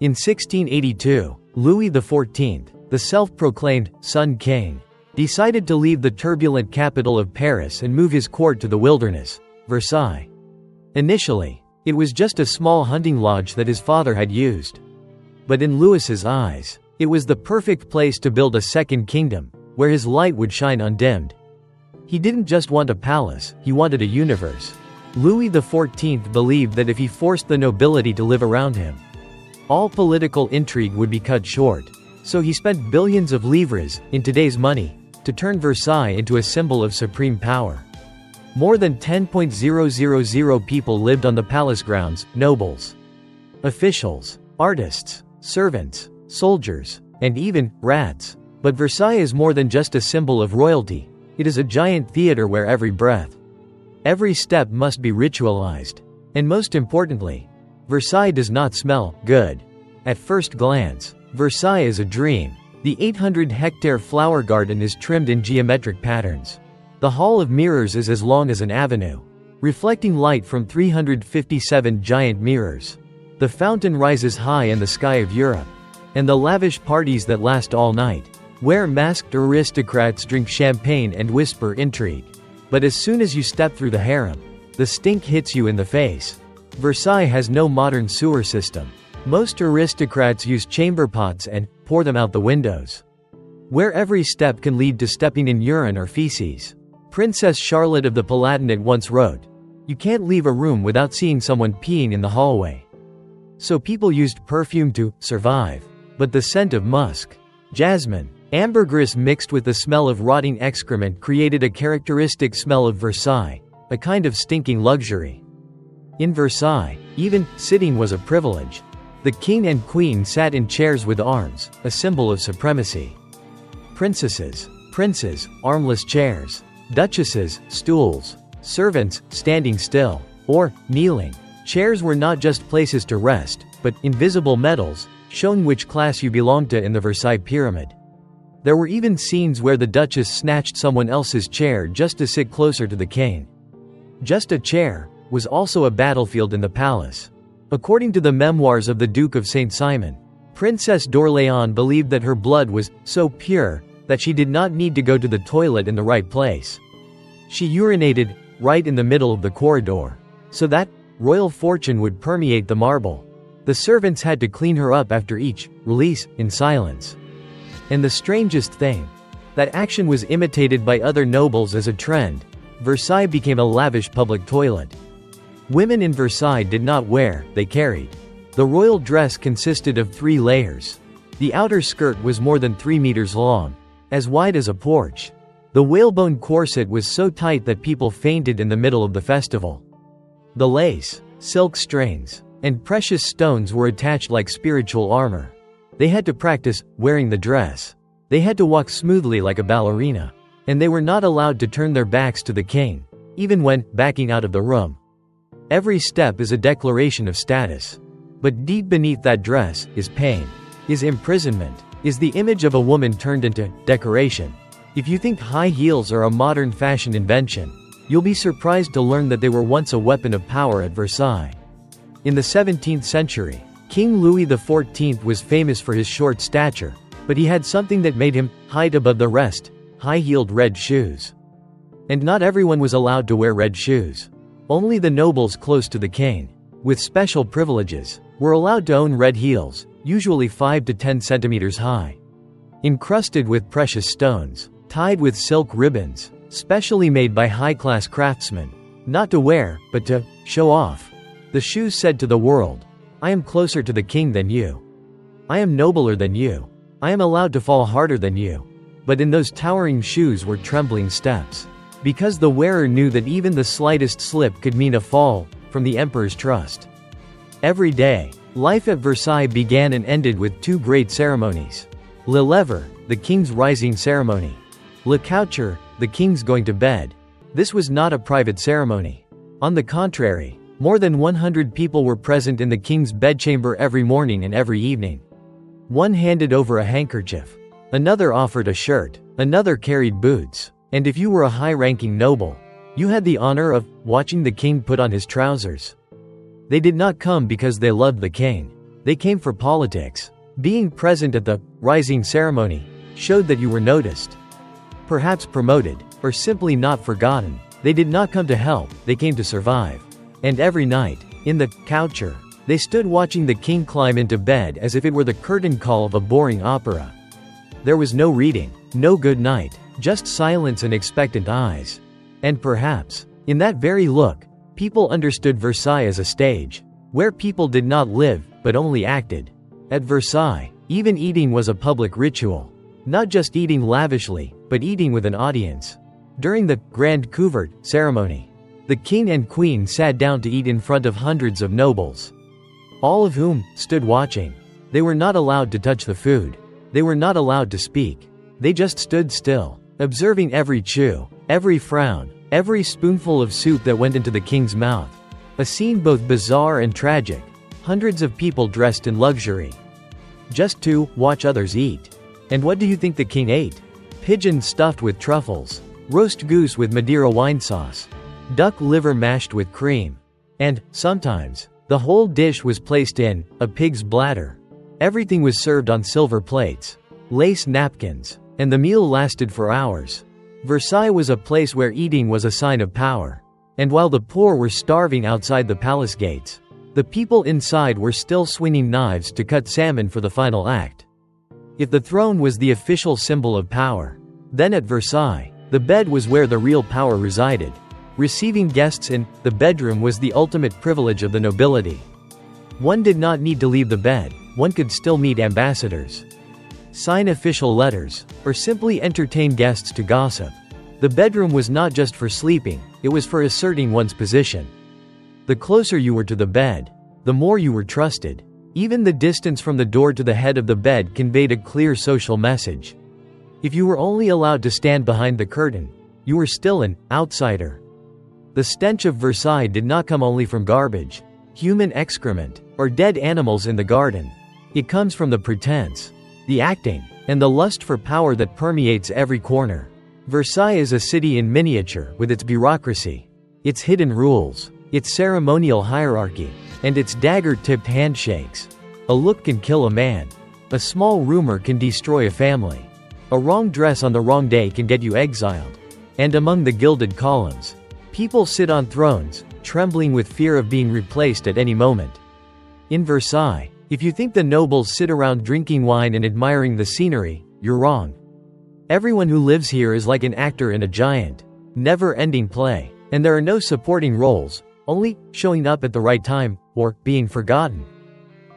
In 1682, Louis XIV, the self-proclaimed Sun King, decided to leave the turbulent capital of Paris and move his court to the wilderness, Versailles. Initially, it was just a small hunting lodge that his father had used. But in Louis's eyes, it was the perfect place to build a second kingdom, where his light would shine undimmed. He didn't just want a palace, he wanted a universe. Louis XIV believed that if he forced the nobility to live around him, all political intrigue would be cut short. So he spent billions of livres, in today's money, to turn Versailles into a symbol of supreme power. More than 10,000 people lived on the palace grounds: nobles, officials, artists, servants, soldiers, and even rats. But Versailles is more than just a symbol of royalty. It is a giant theater where every breath, every step must be ritualized. And most importantly, Versailles does not smell good. At first glance, Versailles is a dream. The 800-hectare flower garden is trimmed in geometric patterns. The Hall of Mirrors is as long as an avenue, reflecting light from 357 giant mirrors. The fountain rises high in the sky of Europe. And the lavish parties that last all night, where masked aristocrats drink champagne and whisper intrigue. But as soon as you step through the harem, the stink hits you in the face. Versailles has no modern sewer system. Most aristocrats use chamber pots and pour them out the windows, where every step can lead to stepping in urine or feces. Princess Charlotte of the Palatinate once wrote, "You can't leave a room without seeing someone peeing in the hallway." So people used perfume to survive. But the scent of musk, jasmine, ambergris mixed with the smell of rotting excrement created a characteristic smell of Versailles, a kind of stinking luxury. In Versailles, even sitting was a privilege. The king and queen sat in chairs with arms, a symbol of supremacy. Princesses, princes, armless chairs. Duchesses, stools. Servants, standing still, or kneeling. Chairs were not just places to rest, but invisible medals, showing which class you belonged to in the Versailles pyramid. There were even scenes where the duchess snatched someone else's chair just to sit closer to the king. Just a chair was also a battlefield in the palace. According to the memoirs of the Duke of Saint Simon, Princess d'Orléans believed that her blood was so pure that she did not need to go to the toilet in the right place. She urinated right in the middle of the corridor, so that royal fortune would permeate the marble. The servants had to clean her up after each release in silence. And the strangest thing, that action was imitated by other nobles as a trend. Versailles became a lavish public toilet. Women in Versailles did not wear, they carried. The royal dress consisted of 3 layers. The outer skirt was more than 3 meters long, as wide as a porch. The whalebone corset was so tight that people fainted in the middle of the festival. The lace, silk strains, and precious stones were attached like spiritual armor. They had to practice wearing the dress. They had to walk smoothly like a ballerina. And they were not allowed to turn their backs to the king, even when backing out of the room. Every step is a declaration of status. But deep beneath that dress is pain, is imprisonment, is the image of a woman turned into decoration. If you think high heels are a modern fashion invention, you'll be surprised to learn that they were once a weapon of power at Versailles. In the 17th century, King Louis XIV was famous for his short stature, but he had something that made him height above the rest: high-heeled red shoes. And not everyone was allowed to wear red shoes. Only the nobles close to the king, with special privileges, were allowed to own red heels, usually 5 to 10 centimeters high, encrusted with precious stones, tied with silk ribbons, specially made by high-class craftsmen, not to wear, but to show off. The shoes said to the world, "I am closer to the king than you. I am nobler than you. I am allowed to fall harder than you." But in those towering shoes were trembling steps, because the wearer knew that even the slightest slip could mean a fall from the emperor's trust. Every day, life at Versailles began and ended with 2 great ceremonies. Le Lever, the king's rising ceremony. Le Coucher, the king's going to bed. This was not a private ceremony. On the contrary, more than 100 people were present in the king's bedchamber every morning and every evening. One handed over a handkerchief. Another offered a shirt. Another carried boots. And if you were a high-ranking noble, you had the honor of watching the king put on his trousers. They did not come because they loved the king. They came for politics. Being present at the rising ceremony showed that you were noticed, perhaps promoted, or simply not forgotten. They did not come to help, they came to survive. And every night, in the coucher, they stood watching the king climb into bed as if it were the curtain call of a boring opera. There was no reading, no good night, just silence and expectant eyes. And perhaps, in that very look, people understood Versailles as a stage, where people did not live, but only acted. At Versailles, even eating was a public ritual. Not just eating lavishly, but eating with an audience. During the Grand Couvert ceremony, the king and queen sat down to eat in front of hundreds of nobles, all of whom stood watching. They were not allowed to touch the food. They were not allowed to speak. They just stood still, observing every chew, every frown, every spoonful of soup that went into the king's mouth. A scene both bizarre and tragic. Hundreds of people dressed in luxury, just to watch others eat. And what do you think the king ate? Pigeon stuffed with truffles, roast goose with Madeira wine sauce, duck liver mashed with cream. And, sometimes, the whole dish was placed in a pig's bladder. Everything was served on silver plates, lace napkins, and the meal lasted for hours. Versailles was a place where eating was a sign of power. And while the poor were starving outside the palace gates, the people inside were still swinging knives to cut salmon for the final act. If the throne was the official symbol of power, then at Versailles, the bed was where the real power resided. Receiving guests in the bedroom was the ultimate privilege of the nobility. One did not need to leave the bed, one could still meet ambassadors, sign official letters, or simply entertain guests to gossip. The bedroom was not just for sleeping, it was for asserting one's position. The closer you were to the bed, the more you were trusted. Even the distance from the door to the head of the bed conveyed a clear social message. If you were only allowed to stand behind the curtain, you were still an outsider. The stench of Versailles did not come only from garbage, human excrement, or dead animals in the garden. It comes from the pretense, the acting, and the lust for power that permeates every corner. Versailles is a city in miniature with its bureaucracy, its hidden rules, its ceremonial hierarchy, and its dagger-tipped handshakes. A look can kill a man. A small rumor can destroy a family. A wrong dress on the wrong day can get you exiled. And among the gilded columns, people sit on thrones, trembling with fear of being replaced at any moment. In Versailles, if you think the nobles sit around drinking wine and admiring the scenery, you're wrong. Everyone who lives here is like an actor in a giant, never-ending play, and there are no supporting roles, only showing up at the right time, or being forgotten.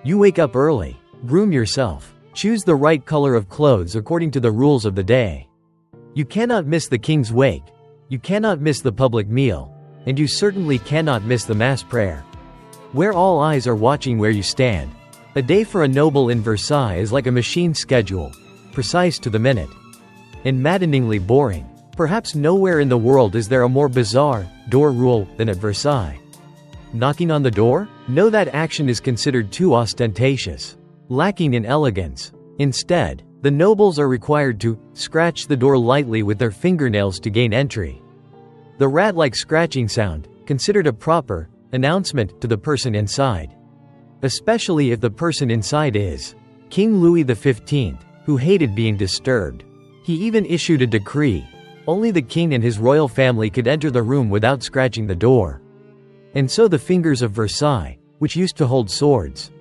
You wake up early, groom yourself, choose the right color of clothes according to the rules of the day. You cannot miss the king's wake, you cannot miss the public meal, and you certainly cannot miss the mass prayer, where all eyes are watching where you stand. A day for a noble in Versailles is like a machine schedule, precise to the minute, and maddeningly boring. Perhaps nowhere in the world is there a more bizarre door rule than at Versailles. Knocking on the door? No, that action is considered too ostentatious, lacking in elegance. Instead, the nobles are required to scratch the door lightly with their fingernails to gain entry. The rat-like scratching sound, considered a proper announcement to the person inside. Especially if the person inside is King Louis XV, who hated being disturbed. He even issued a decree. Only the king and his royal family could enter the room without scratching the door. And so the fingers of Versailles, which used to hold swords,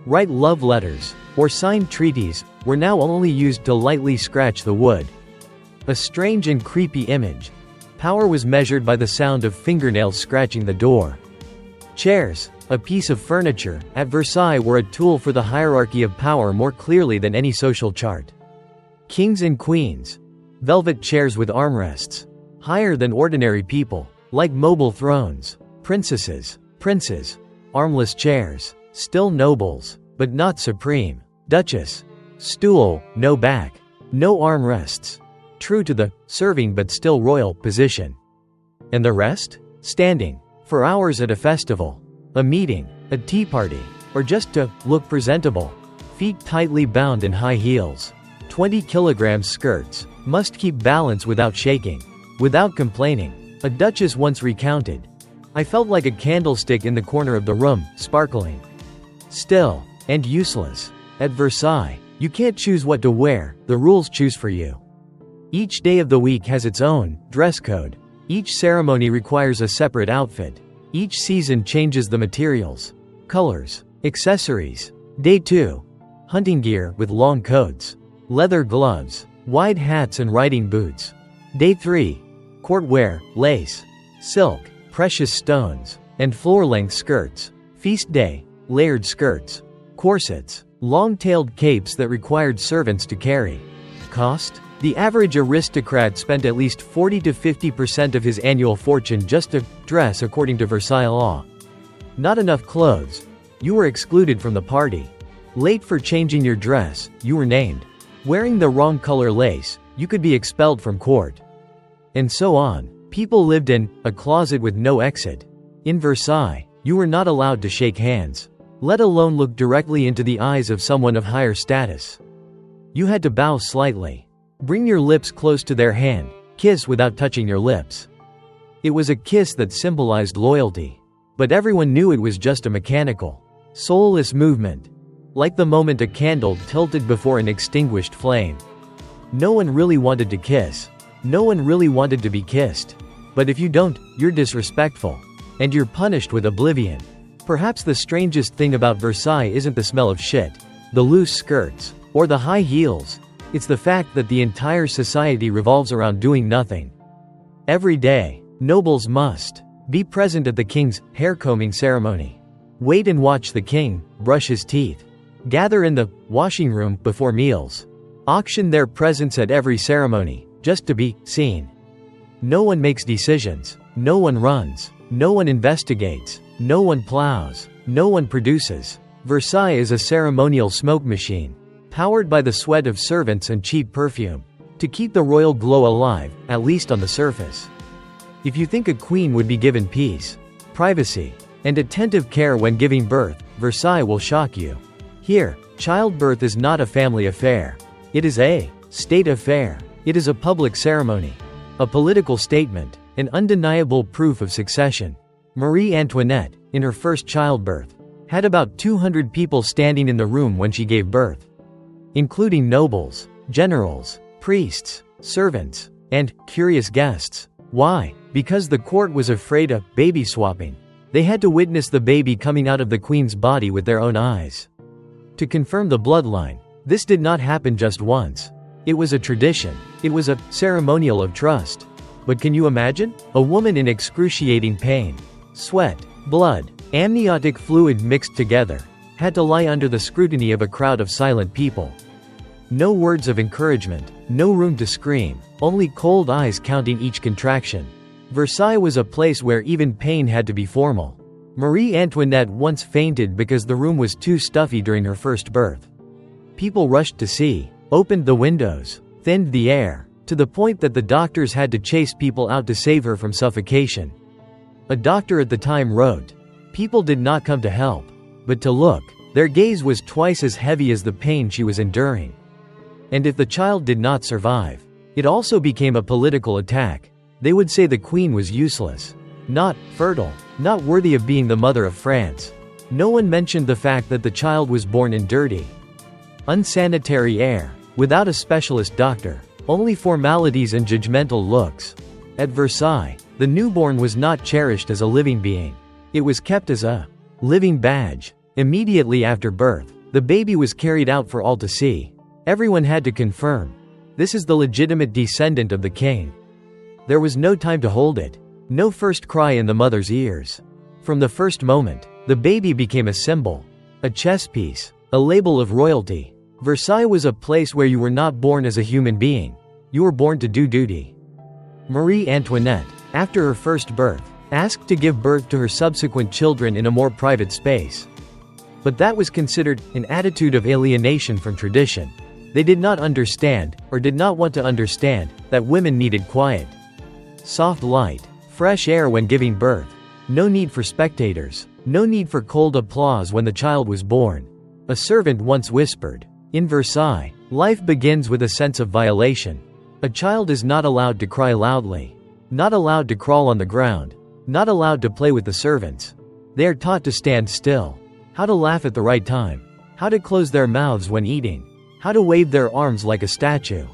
write love letters, or sign treaties, were now only used to lightly scratch the wood. A strange and creepy image. Power was measured by the sound of fingernails scratching the door. Chairs, a piece of furniture, at Versailles were a tool for the hierarchy of power more clearly than any social chart. Kings and queens, velvet chairs with armrests, higher than ordinary people, like mobile thrones. Princesses, princes, armless chairs, still nobles, but not supreme. Duchess, stool, no back, no armrests, true to the serving but still royal position. And the rest? Standing, for hours at a festival, a meeting, a tea party, or just to look presentable. Feet tightly bound in high heels, 20-kilogram skirts, must keep balance without shaking, without complaining. A duchess once recounted, "I felt like a candlestick in the corner of the room, sparkling. Still, and useless. At Versailles, you can't choose what to wear, the rules choose for you. Each day of the week has its own dress code. Each ceremony requires a separate outfit. Each season changes the materials, colors, accessories. Day 2. Hunting gear with long coats, leather gloves, wide hats and riding boots. Day 3. Court wear, lace, silk, precious stones, and floor-length skirts. Feast day, layered skirts, corsets, long-tailed capes that required servants to carry. Cost? The average aristocrat spent at least 40 to 50% of his annual fortune just to dress according to Versailles law. Not enough clothes. You were excluded from the party. Late for changing your dress, you were named. Wearing the wrong color lace, you could be expelled from court. And so on. People lived in a closet with no exit. In Versailles, you were not allowed to shake hands, let alone look directly into the eyes of someone of higher status. You had to bow slightly. Bring your lips close to their hand, kiss without touching your lips. It was a kiss that symbolized loyalty. But everyone knew it was just a mechanical, soulless movement. Like the moment a candle tilted before an extinguished flame. No one really wanted to kiss. No one really wanted to be kissed. But if you don't, you're disrespectful. And you're punished with oblivion. Perhaps the strangest thing about Versailles isn't the smell of shit, the loose skirts, or the high heels. It's the fact that the entire society revolves around doing nothing. Every day, nobles must be present at the king's hair-combing ceremony. Wait and watch the king brush his teeth. Gather in the washing room before meals. Auction their presence at every ceremony, just to be seen. No one makes decisions. No one runs. No one investigates. No one plows. No one produces. Versailles is a ceremonial smoke machine, powered by the sweat of servants and cheap perfume, to keep the royal glow alive, at least on the surface. If you think a queen would be given peace, privacy, and attentive care when giving birth, Versailles will shock you. Here, childbirth is not a family affair. It is a state affair. It is a public ceremony, a political statement, an undeniable proof of succession. Marie Antoinette, in her first childbirth, had about 200 people standing in the room when she gave birth, including nobles, generals, priests, servants, and curious guests. Why? Because the court was afraid of baby swapping. They had to witness the baby coming out of the queen's body with their own eyes. To confirm the bloodline, this did not happen just once. It was a tradition. It was a ceremonial of trust. But can you imagine? A woman in excruciating pain, sweat, blood, amniotic fluid mixed together, had to lie under the scrutiny of a crowd of silent people. No words of encouragement, no room to scream, only cold eyes counting each contraction. Versailles was a place where even pain had to be formal. Marie Antoinette once fainted because the room was too stuffy during her first birth. People rushed to see, opened the windows, thinned the air, to the point that the doctors had to chase people out to save her from suffocation. A doctor at the time wrote, "People did not come to help, but to look. Their gaze was twice as heavy as the pain she was enduring." And if the child did not survive, it also became a political attack. They would say the queen was useless, not fertile, not worthy of being the mother of France. No one mentioned the fact that the child was born in dirty, unsanitary air, without a specialist doctor, only formalities and judgmental looks. At Versailles, the newborn was not cherished as a living being. It was kept as a living badge. Immediately after birth, the baby was carried out for all to see. Everyone had to confirm, this is the legitimate descendant of the king. There was no time to hold it. No first cry in the mother's ears. From the first moment, the baby became a symbol, a chess piece, a label of royalty. Versailles was a place where you were not born as a human being. You were born to do duty. Marie Antoinette, after her first birth, asked to give birth to her subsequent children in a more private space. But that was considered an attitude of alienation from tradition. They did not understand, or did not want to understand, that women needed quiet, soft light, fresh air when giving birth. No need for spectators. No need for cold applause when the child was born. A servant once whispered, "In Versailles, life begins with a sense of violation. A child is not allowed to cry loudly, not allowed to crawl on the ground, not allowed to play with the servants. They are taught to stand still, how to laugh at the right time, how to close their mouths when eating, how to wave their arms like a statue.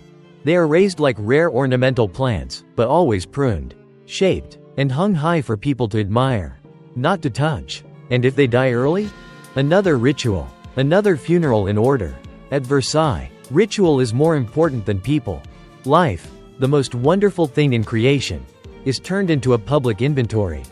They are raised like rare ornamental plants, but always pruned, shaped, and hung high for people to admire, not to touch. And if they die early? Another ritual, another funeral in order. At Versailles, ritual is more important than people. Life, the most wonderful thing in creation, is turned into a public inventory.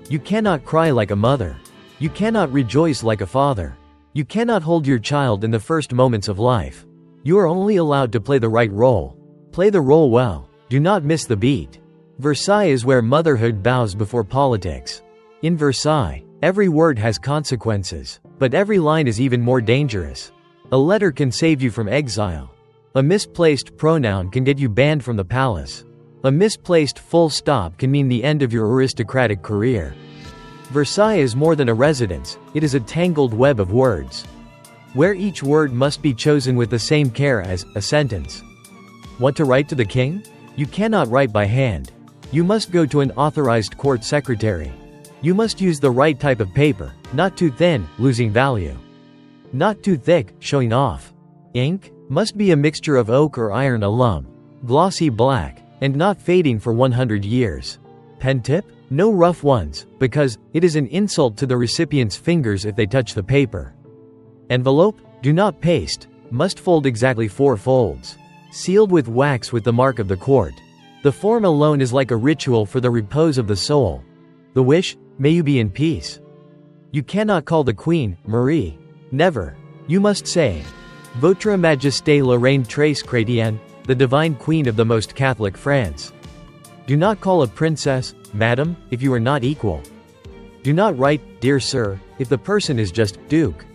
You cannot cry like a mother. You cannot rejoice like a father. You cannot hold your child in the first moments of life. You are only allowed to play the right role. Play the role well. Do not miss the beat. Versailles is where motherhood bows before politics. In Versailles, every word has consequences, but every line is even more dangerous. A letter can save you from exile. A misplaced pronoun can get you banned from the palace. A misplaced full stop can mean the end of your aristocratic career. Versailles is more than a residence, it is a tangled web of words, where each word must be chosen with the same care as a sentence. What to write to the king? You cannot write by hand. You must go to an authorized court secretary. You must use the right type of paper, not too thin, losing value. Not too thick, showing off. Ink must be a mixture of oak or iron alum, glossy black, and not fading for 100 years. Pen tip? No rough ones, because it is an insult to the recipient's fingers if they touch the paper. Envelope? Do not paste, must fold exactly 4 folds. Sealed with wax with the mark of the court. The form alone is like a ritual for the repose of the soul. The wish? May you be in peace. You cannot call the Queen, Marie. Never. You must say, Votre Majesté la Reine Trace Chrétienne, the Divine Queen of the Most Catholic France. Do not call a princess, Madam, if you are not equal. Do not write, Dear Sir, if the person is just Duke.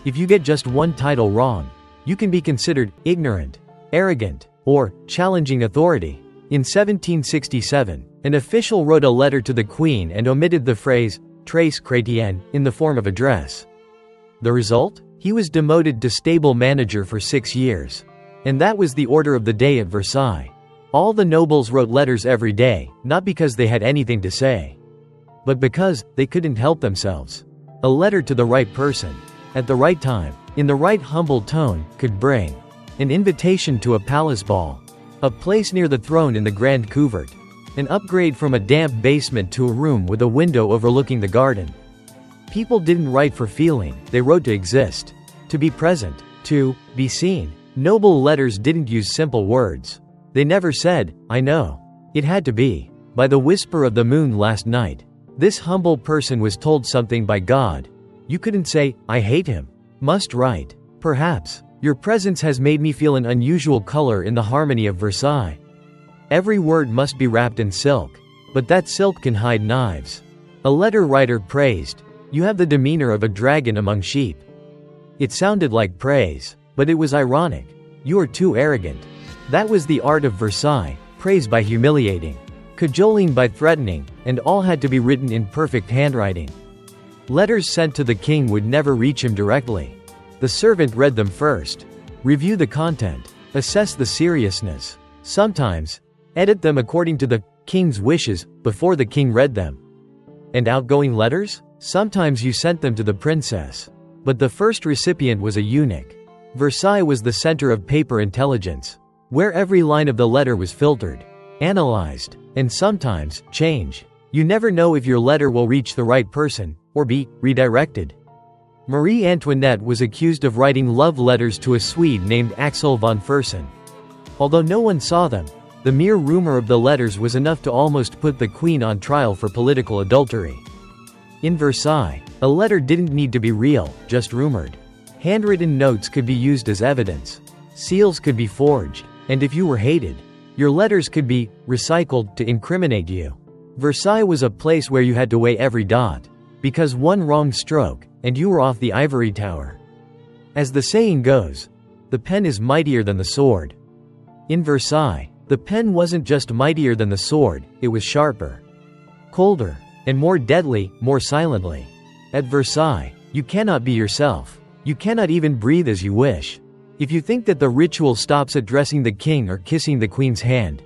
If you get just one title wrong, you can be considered ignorant, arrogant, or challenging authority. In 1767, an official wrote a letter to the Queen and omitted the phrase, Trace Chrétienne, in the form of address. The result? He was demoted to stable manager for 6 years. And that was the order of the day at Versailles. All the nobles wrote letters every day, not because they had anything to say, but because they couldn't help themselves. A letter to the right person, at the right time, in the right humble tone, could bring an invitation to a palace ball, a place near the throne in the Grand Couvert, an upgrade from a damp basement to a room with a window overlooking the garden. People didn't write for feeling, they wrote to exist, to be present, to be seen. Noble letters didn't use simple words. They never said, I know. It had to be, by the whisper of the moon last night. This humble person was told something by God. You couldn't say, I hate him. Must write. Perhaps, your presence has made me feel an unusual color in the harmony of Versailles. Every word must be wrapped in silk, but that silk can hide knives. A letter writer praised, You have the demeanor of a dragon among sheep. It sounded like praise, but it was ironic. You are too arrogant. That was the art of Versailles, praise by humiliating, cajoling by threatening, and all had to be written in perfect handwriting. Letters sent to the king would never reach him directly. The servant read them first, review the content, assess the seriousness, sometimes edit them according to the king's wishes before the king read them. And outgoing letters? Sometimes you sent them to the princess, but the first recipient was a eunuch. Versailles was the center of paper intelligence, where every line of the letter was filtered, analyzed, and sometimes changed. You never know if your letter will reach the right person, or be redirected. Marie Antoinette was accused of writing love letters to a Swede named Axel von Fersen. Although no one saw them, the mere rumor of the letters was enough to almost put the queen on trial for political adultery. In Versailles, a letter didn't need to be real, just rumored. Handwritten notes could be used as evidence. Seals could be forged. And if you were hated, your letters could be recycled to incriminate you. Versailles was a place where you had to weigh every dot, because one wrong stroke, and you were off the ivory tower. As the saying goes, the pen is mightier than the sword. In Versailles, the pen wasn't just mightier than the sword, it was sharper, colder, and more deadly, more silently. At Versailles, you cannot be yourself. You cannot even breathe as you wish. If you think that the ritual stops at dressing the king or kissing the queen's hand,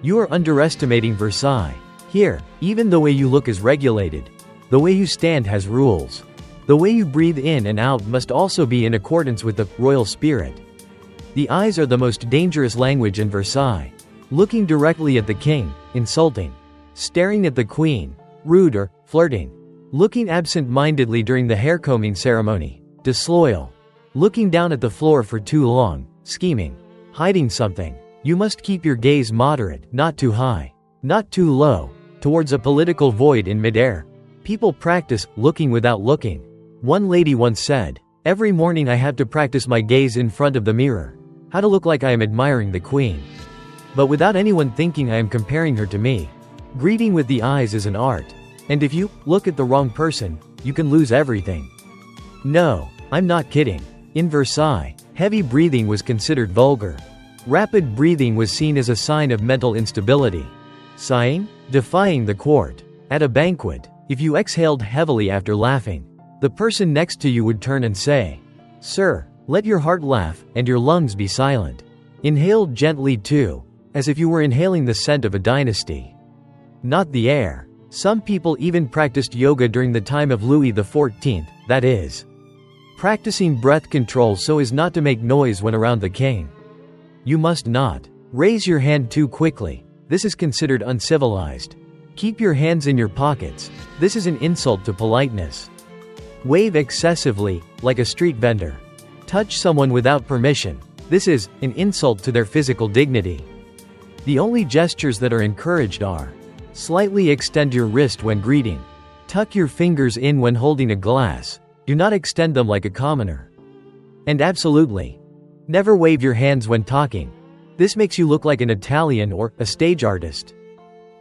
you are underestimating Versailles. Here, even the way you look is regulated. The way you stand has rules. The way you breathe in and out must also be in accordance with the royal spirit. The eyes are the most dangerous language in Versailles. Looking directly at the king, insulting. Staring at the queen, rude or flirting. Looking absent-mindedly during the hair-combing ceremony, disloyal. Looking down at the floor for too long, scheming. Hiding something. You must keep your gaze moderate, not too high, not too low, towards a political void in midair. People practice looking without looking. One lady once said, "Every morning I have to practice my gaze in front of the mirror. How to look like I am admiring the queen, but without anyone thinking I am comparing her to me." Greeting with the eyes is an art. And if you look at the wrong person, you can lose everything. No, I'm not kidding. In Versailles, heavy breathing was considered vulgar. Rapid breathing was seen as a sign of mental instability. Sighing? Defying the court. At a banquet, if you exhaled heavily after laughing, the person next to you would turn and say, "Sir, let your heart laugh, and your lungs be silent." Inhale gently too, as if you were inhaling the scent of a dynasty, not the air. Some people even practiced yoga during the time of Louis XIV, that is, practicing breath control so as not to make noise when around the king. You must not raise your hand too quickly. This is considered uncivilized. Keep your hands in your pockets. This is an insult to politeness. Wave excessively, like a street vendor. Touch someone without permission. This is an insult to their physical dignity. The only gestures that are encouraged are: slightly extend your wrist when greeting. Tuck your fingers in when holding a glass. Do not extend them like a commoner. And absolutely, never wave your hands when talking. This makes you look like an Italian or a stage artist.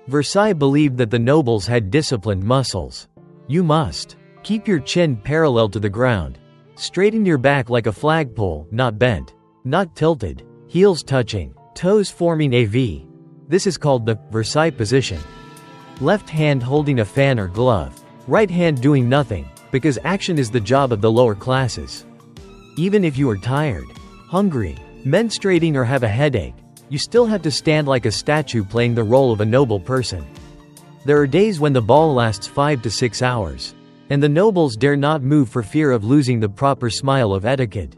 Versailles believed that the nobles had disciplined muscles. You must keep your chin parallel to the ground. Straighten your back like a flagpole, not bent, not tilted. Heels touching, toes forming a V. This is called the Versailles position. Left hand holding a fan or glove. Right hand doing nothing, because action is the job of the lower classes. Even if you are tired, hungry, menstruating or have a headache, you still have to stand like a statue playing the role of a noble person. There are days when the ball lasts 5 to 6 hours, and the nobles dare not move for fear of losing the proper smile of etiquette.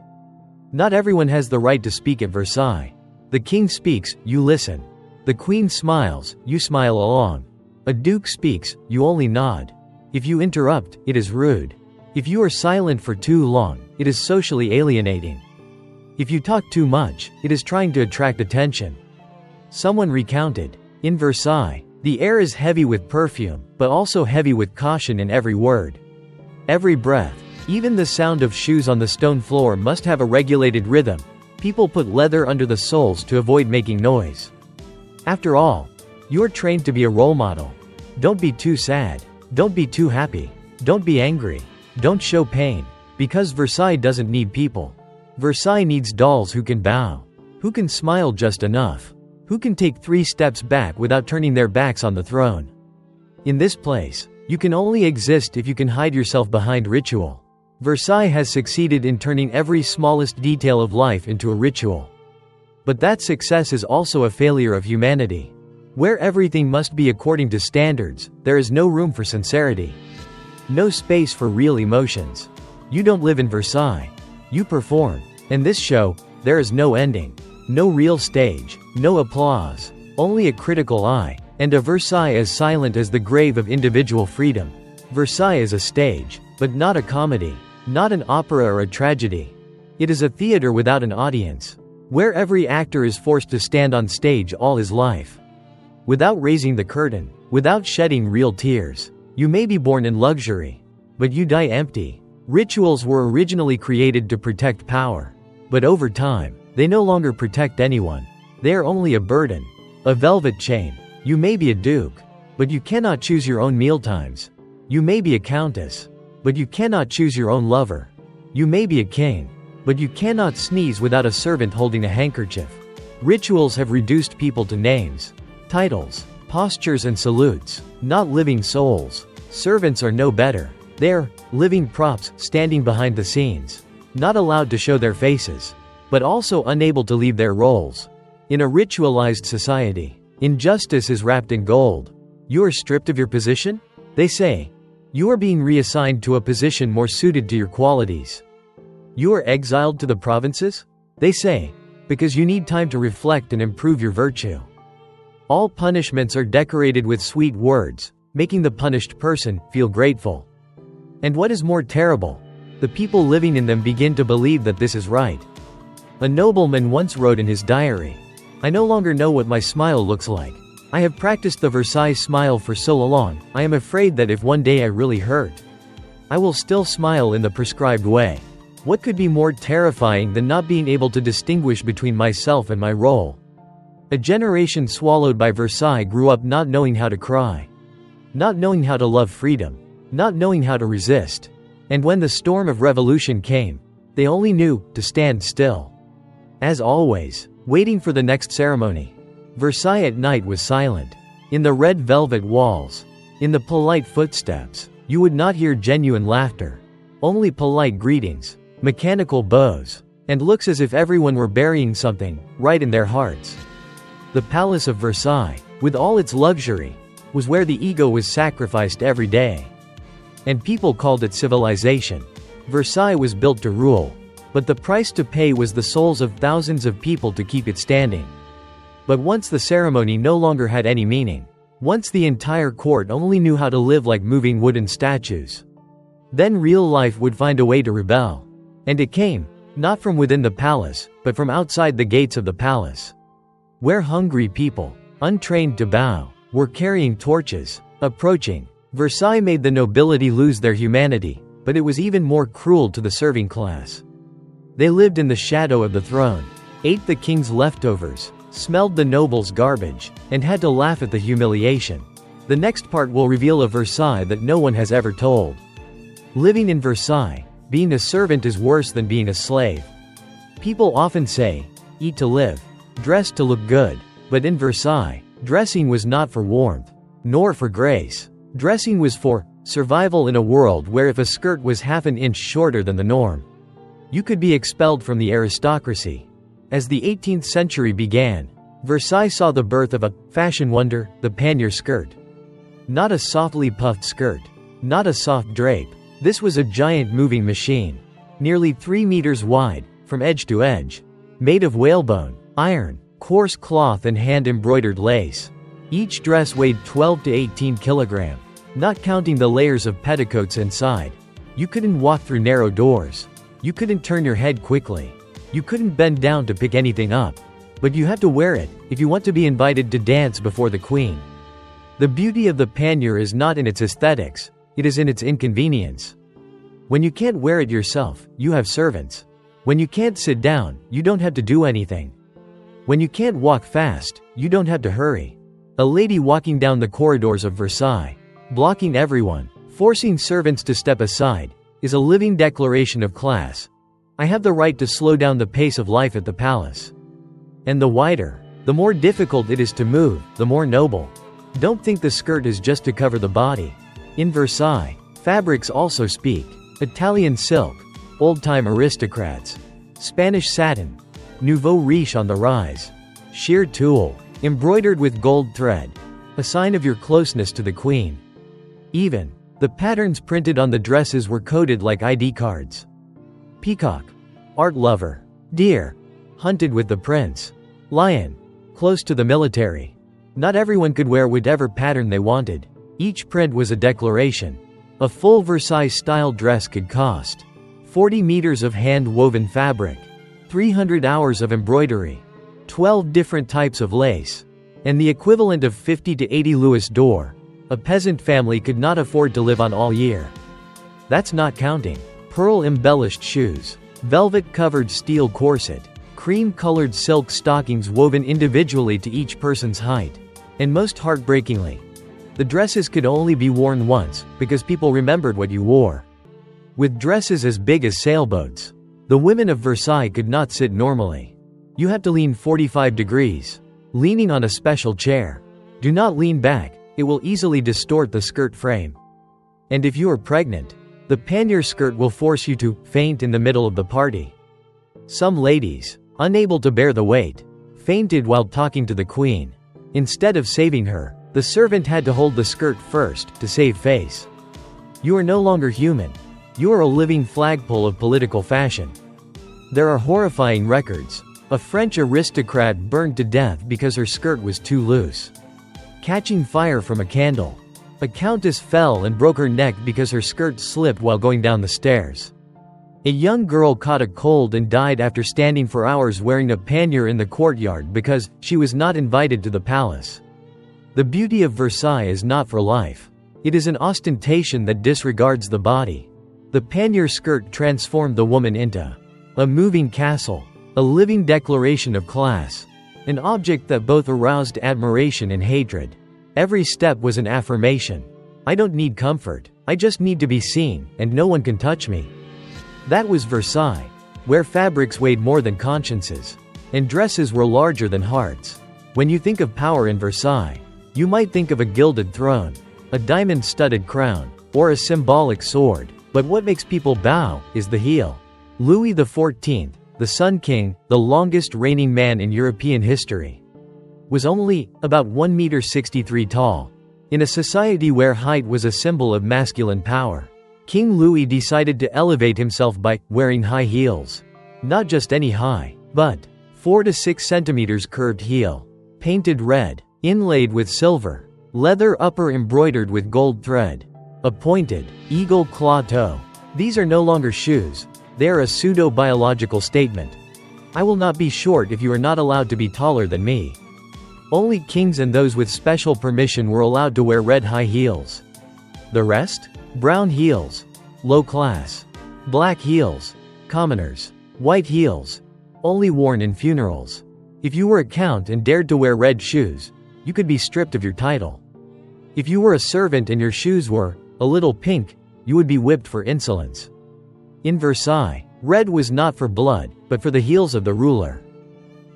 Not everyone has the right to speak at Versailles. The king speaks, you listen. The queen smiles, you smile along. A duke speaks, you only nod. If you interrupt, it is rude. If you are silent for too long, it is socially alienating. If you talk too much, it is trying to attract attention. Someone recounted, in Versailles, the air is heavy with perfume, but also heavy with caution in every word. Every breath, even the sound of shoes on the stone floor must have a regulated rhythm. People put leather under the soles to avoid making noise. After all, you are trained to be a role model. Don't be too sad. Don't be too happy. Don't be angry. Don't show pain. Because Versailles doesn't need people. Versailles needs dolls who can bow, who can smile just enough, who can take 3 steps back without turning their backs on the throne. In this place, you can only exist if you can hide yourself behind ritual. Versailles has succeeded in turning every smallest detail of life into a ritual. But that success is also a failure of humanity. Where everything must be according to standards, there is no room for sincerity. No space for real emotions. You don't live in Versailles. You perform. In this show, there is no ending. No real stage. No applause. Only a critical eye. And a Versailles as silent as the grave of individual freedom. Versailles is a stage, but not a comedy. Not an opera or a tragedy. It is a theater without an audience. Where every actor is forced to stand on stage all his life. Without raising the curtain, without shedding real tears. You may be born in luxury, but you die empty. Rituals were originally created to protect power. But over time, they no longer protect anyone. They are only a burden. A velvet chain. You may be a duke, but you cannot choose your own mealtimes. You may be a countess, but you cannot choose your own lover. You may be a king, but you cannot sneeze without a servant holding a handkerchief. Rituals have reduced people to names, titles, postures and salutes, not living souls. Servants are no better. They're living props standing behind the scenes, not allowed to show their faces, but also unable to leave their roles. In a ritualized society, injustice is wrapped in gold. You are stripped of your position? They say. You are being reassigned to a position more suited to your qualities. You are exiled to the provinces? They say, because you need time to reflect and improve your virtue. All punishments are decorated with sweet words, making the punished person feel grateful. And what is more terrible, the people living in them begin to believe that this is right. A nobleman once wrote in his diary, "I no longer know what my smile looks like. I have practiced the Versailles smile for so long, I am afraid that if one day I really hurt, I will still smile in the prescribed way." What could be more terrifying than not being able to distinguish between myself and my role? A generation swallowed by Versailles grew up not knowing how to cry, not knowing how to love freedom, not knowing how to resist. And when the storm of revolution came, they only knew to stand still. As always, waiting for the next ceremony. Versailles at night was silent. In the red velvet walls, in the polite footsteps, you would not hear genuine laughter. Only polite greetings, mechanical bows, and looks as if everyone were burying something right in their hearts. The Palace of Versailles, with all its luxury, was where the ego was sacrificed every day. And people called it civilization. Versailles was built to rule, but the price to pay was the souls of thousands of people to keep it standing. But once the ceremony no longer had any meaning, once the entire court only knew how to live like moving wooden statues, then real life would find a way to rebel. And it came, not from within the palace, but from outside the gates of the palace, where hungry people, untrained to bow, were carrying torches, approaching. Versailles made the nobility lose their humanity, but it was even more cruel to the serving class. They lived in the shadow of the throne, ate the king's leftovers, smelled the noble's garbage, and had to laugh at the humiliation. The next part will reveal a Versailles that no one has ever told. Living in Versailles, being a servant is worse than being a slave. People often say, eat to live, dress to look good. But in Versailles, dressing was not for warmth, nor for grace. Dressing was for survival in a world where if a skirt was half an inch shorter than the norm, you could be expelled from the aristocracy. As the 18th century began, Versailles saw the birth of a fashion wonder, the pannier skirt. Not a softly puffed skirt, not a soft drape. This was a giant moving machine, nearly 3 meters wide, from edge to edge, made of whalebone, iron, coarse cloth and hand-embroidered lace. Each dress weighed 12 to 18 kilograms, not counting the layers of petticoats inside. You couldn't walk through narrow doors. You couldn't turn your head quickly. You couldn't bend down to pick anything up. But you had to wear it, if you want to be invited to dance before the queen. The beauty of the pannier is not in its aesthetics, it is in its inconvenience. When you can't wear it yourself, you have servants. When you can't sit down, you don't have to do anything. When you can't walk fast, you don't have to hurry. A lady walking down the corridors of Versailles, blocking everyone, forcing servants to step aside, is a living declaration of class. I have the right to slow down the pace of life at the palace. And the wider, the more difficult it is to move, the more noble. Don't think the skirt is just to cover the body. In Versailles, fabrics also speak. Italian silk, old-time aristocrats. Spanish satin, nouveau riche on the rise. Sheer tulle, embroidered with gold thread, a sign of your closeness to the queen. Even, the patterns printed on the dresses were coded like ID cards. Peacock, art lover. Deer, hunted with the prince. Lion, close to the military. Not everyone could wear whatever pattern they wanted. Each print was a declaration. A full Versailles-style dress could cost 40 meters of hand-woven fabric, 300 hours of embroidery, 12 different types of lace, and the equivalent of 50 to 80 louis d'or. A peasant family could not afford to live on all year. That's not counting pearl-embellished shoes, velvet-covered steel corset, cream-colored silk stockings woven individually to each person's height. And most heartbreakingly, the dresses could only be worn once, because people remembered what you wore. With dresses as big as sailboats, the women of Versailles could not sit normally. You had to lean 45 degrees, leaning on a special chair. Do not lean back, it will easily distort the skirt frame. And if you are pregnant, the pannier skirt will force you to faint in the middle of the party. Some ladies, unable to bear the weight, fainted while talking to the queen. Instead of saving her, the servant had to hold the skirt first, to save face. You are no longer human. You are a living flagpole of political fashion. There are horrifying records. A French aristocrat burned to death because her skirt was too loose. Catching fire from a candle. A countess fell and broke her neck because her skirt slipped while going down the stairs. A young girl caught a cold and died after standing for hours wearing a pannier in the courtyard because she was not invited to the palace. The beauty of Versailles is not for life. It is an ostentation that disregards the body. The pannier skirt transformed the woman into a moving castle, a living declaration of class, an object that both aroused admiration and hatred. Every step was an affirmation. I don't need comfort, I just need to be seen, and no one can touch me. That was Versailles, where fabrics weighed more than consciences, and dresses were larger than hearts. When you think of power in Versailles, you might think of a gilded throne, a diamond-studded crown, or a symbolic sword, but what makes people bow is the heel. Louis XIV, the Sun King, the longest reigning man in European history, was only about 1.63 meters tall. In a society where height was a symbol of masculine power, King Louis decided to elevate himself by wearing high heels. Not just any high, but 4 to 6 centimeters curved heel, painted red, inlaid with silver, leather upper embroidered with gold thread, a pointed, eagle claw toe. These are no longer shoes, they are a pseudo-biological statement. I will not be short if you are not allowed to be taller than me. Only kings and those with special permission were allowed to wear red high heels. The rest? Brown heels, low class. Black heels, commoners. White heels, only worn in funerals. If you were a count and dared to wear red shoes, you could be stripped of your title. If you were a servant and your shoes were a little pink, you would be whipped for insolence. In Versailles, red was not for blood, but for the heels of the ruler.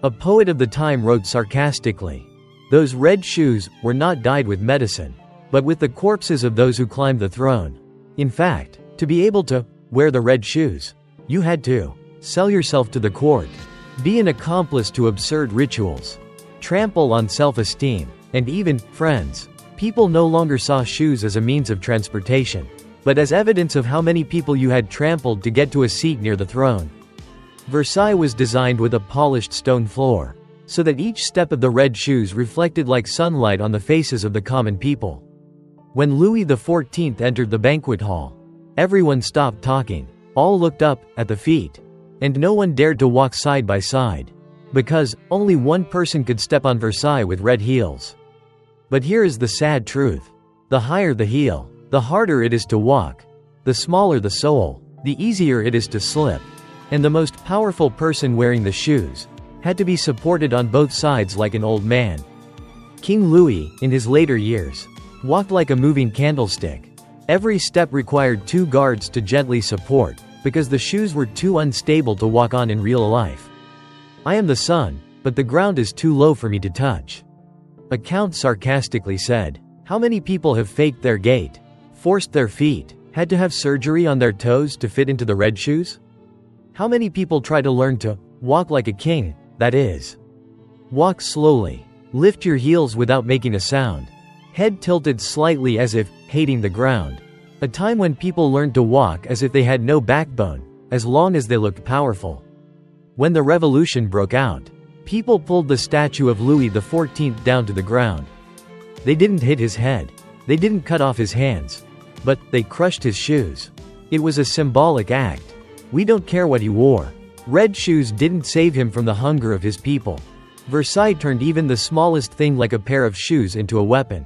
A poet of the time wrote sarcastically, "Those red shoes were not dyed with medicine, but with the corpses of those who climbed the throne." In fact, to be able to wear the red shoes, you had to sell yourself to the court, be an accomplice to absurd rituals, trample on self-esteem, and even friends. People no longer saw shoes as a means of transportation, but as evidence of how many people you had trampled to get to a seat near the throne. Versailles was designed with a polished stone floor, so that each step of the red shoes reflected like sunlight on the faces of the common people. When Louis XIV entered the banquet hall, everyone stopped talking, all looked up at the feet, and no one dared to walk side by side, because only one person could step on Versailles with red heels. But here is the sad truth. The higher the heel, the harder it is to walk. The smaller the sole, the easier it is to slip. And the most powerful person wearing the shoes had to be supported on both sides like an old man. King Louis, in his later years, walked like a moving candlestick. Every step required 2 guards to gently support, because the shoes were too unstable to walk on in real life. I am the sun, but the ground is too low for me to touch. A count sarcastically said, "How many people have faked their gait, forced their feet, had to have surgery on their toes to fit into the red shoes? How many people try to learn to walk like a king, that is? Walk slowly, lift your heels without making a sound, head tilted slightly as if hating the ground. A time when people learned to walk as if they had no backbone, as long as they looked powerful." When the revolution broke out, people pulled the statue of Louis XIV down to the ground. They didn't hit his head, they didn't cut off his hands, but they crushed his shoes. It was a symbolic act. We don't care what he wore. Red shoes didn't save him from the hunger of his people. Versailles turned even the smallest thing like a pair of shoes into a weapon.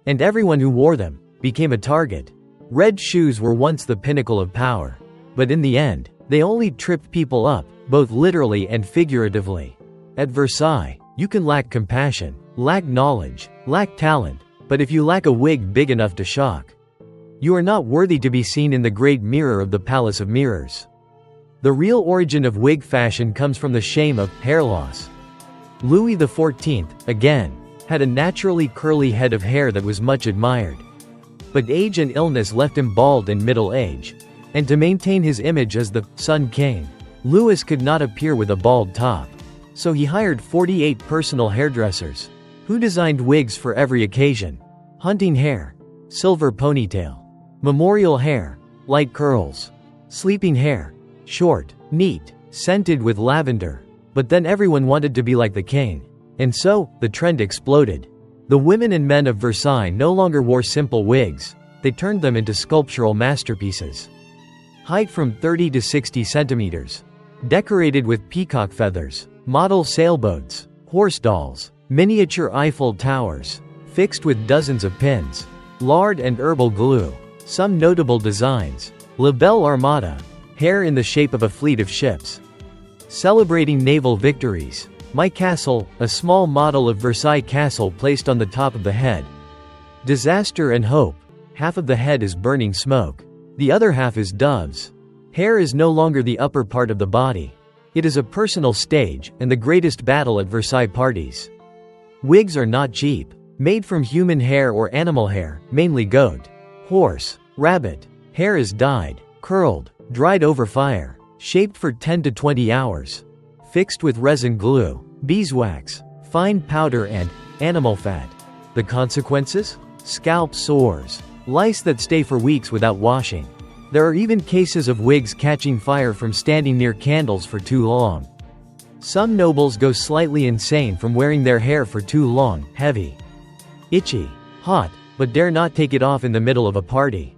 And everyone who wore them became a target. Red shoes were once the pinnacle of power. But in the end, they only tripped people up, both literally and figuratively. At Versailles, you can lack compassion, lack knowledge, lack talent, but if you lack a wig big enough to shock, you are not worthy to be seen in the great mirror of the Palace of Mirrors. The real origin of wig fashion comes from the shame of hair loss. Louis XIV, again, had a naturally curly head of hair that was much admired. But age and illness left him bald in middle age. And to maintain his image as the Sun King, Louis could not appear with a bald top. So he hired 48 personal hairdressers, who designed wigs for every occasion. Hunting hair, silver ponytail, Memorial hair, light curls. Sleeping hair, short, neat, scented with lavender. But then everyone wanted to be like the king. And so, the trend exploded. The women and men of Versailles no longer wore simple wigs. They turned them into sculptural masterpieces. Height from 30 to 60 centimeters. Decorated with peacock feathers, model sailboats, horse dolls, miniature Eiffel Towers, fixed with dozens of pins, lard and herbal glue. Some notable designs. La Belle Armada, hair in the shape of a fleet of ships. Celebrating naval victories. My Castle, a small model of Versailles Castle placed on the top of the head. Disaster and Hope, half of the head is burning smoke. The other half is doves. Hair is no longer the upper part of the body. It is a personal stage and the greatest battle at Versailles parties. Wigs are not cheap. Made from human hair or animal hair, mainly goat, horse, rabbit. Hair is dyed, curled, dried over fire, shaped for 10 to 20 hours. Fixed with resin glue, beeswax, fine powder and animal fat. The consequences? Scalp sores, lice that stay for weeks without washing. There are even cases of wigs catching fire from standing near candles for too long. Some nobles go slightly insane from wearing their hair for too long, heavy, itchy, hot, but dare not take it off in the middle of a party.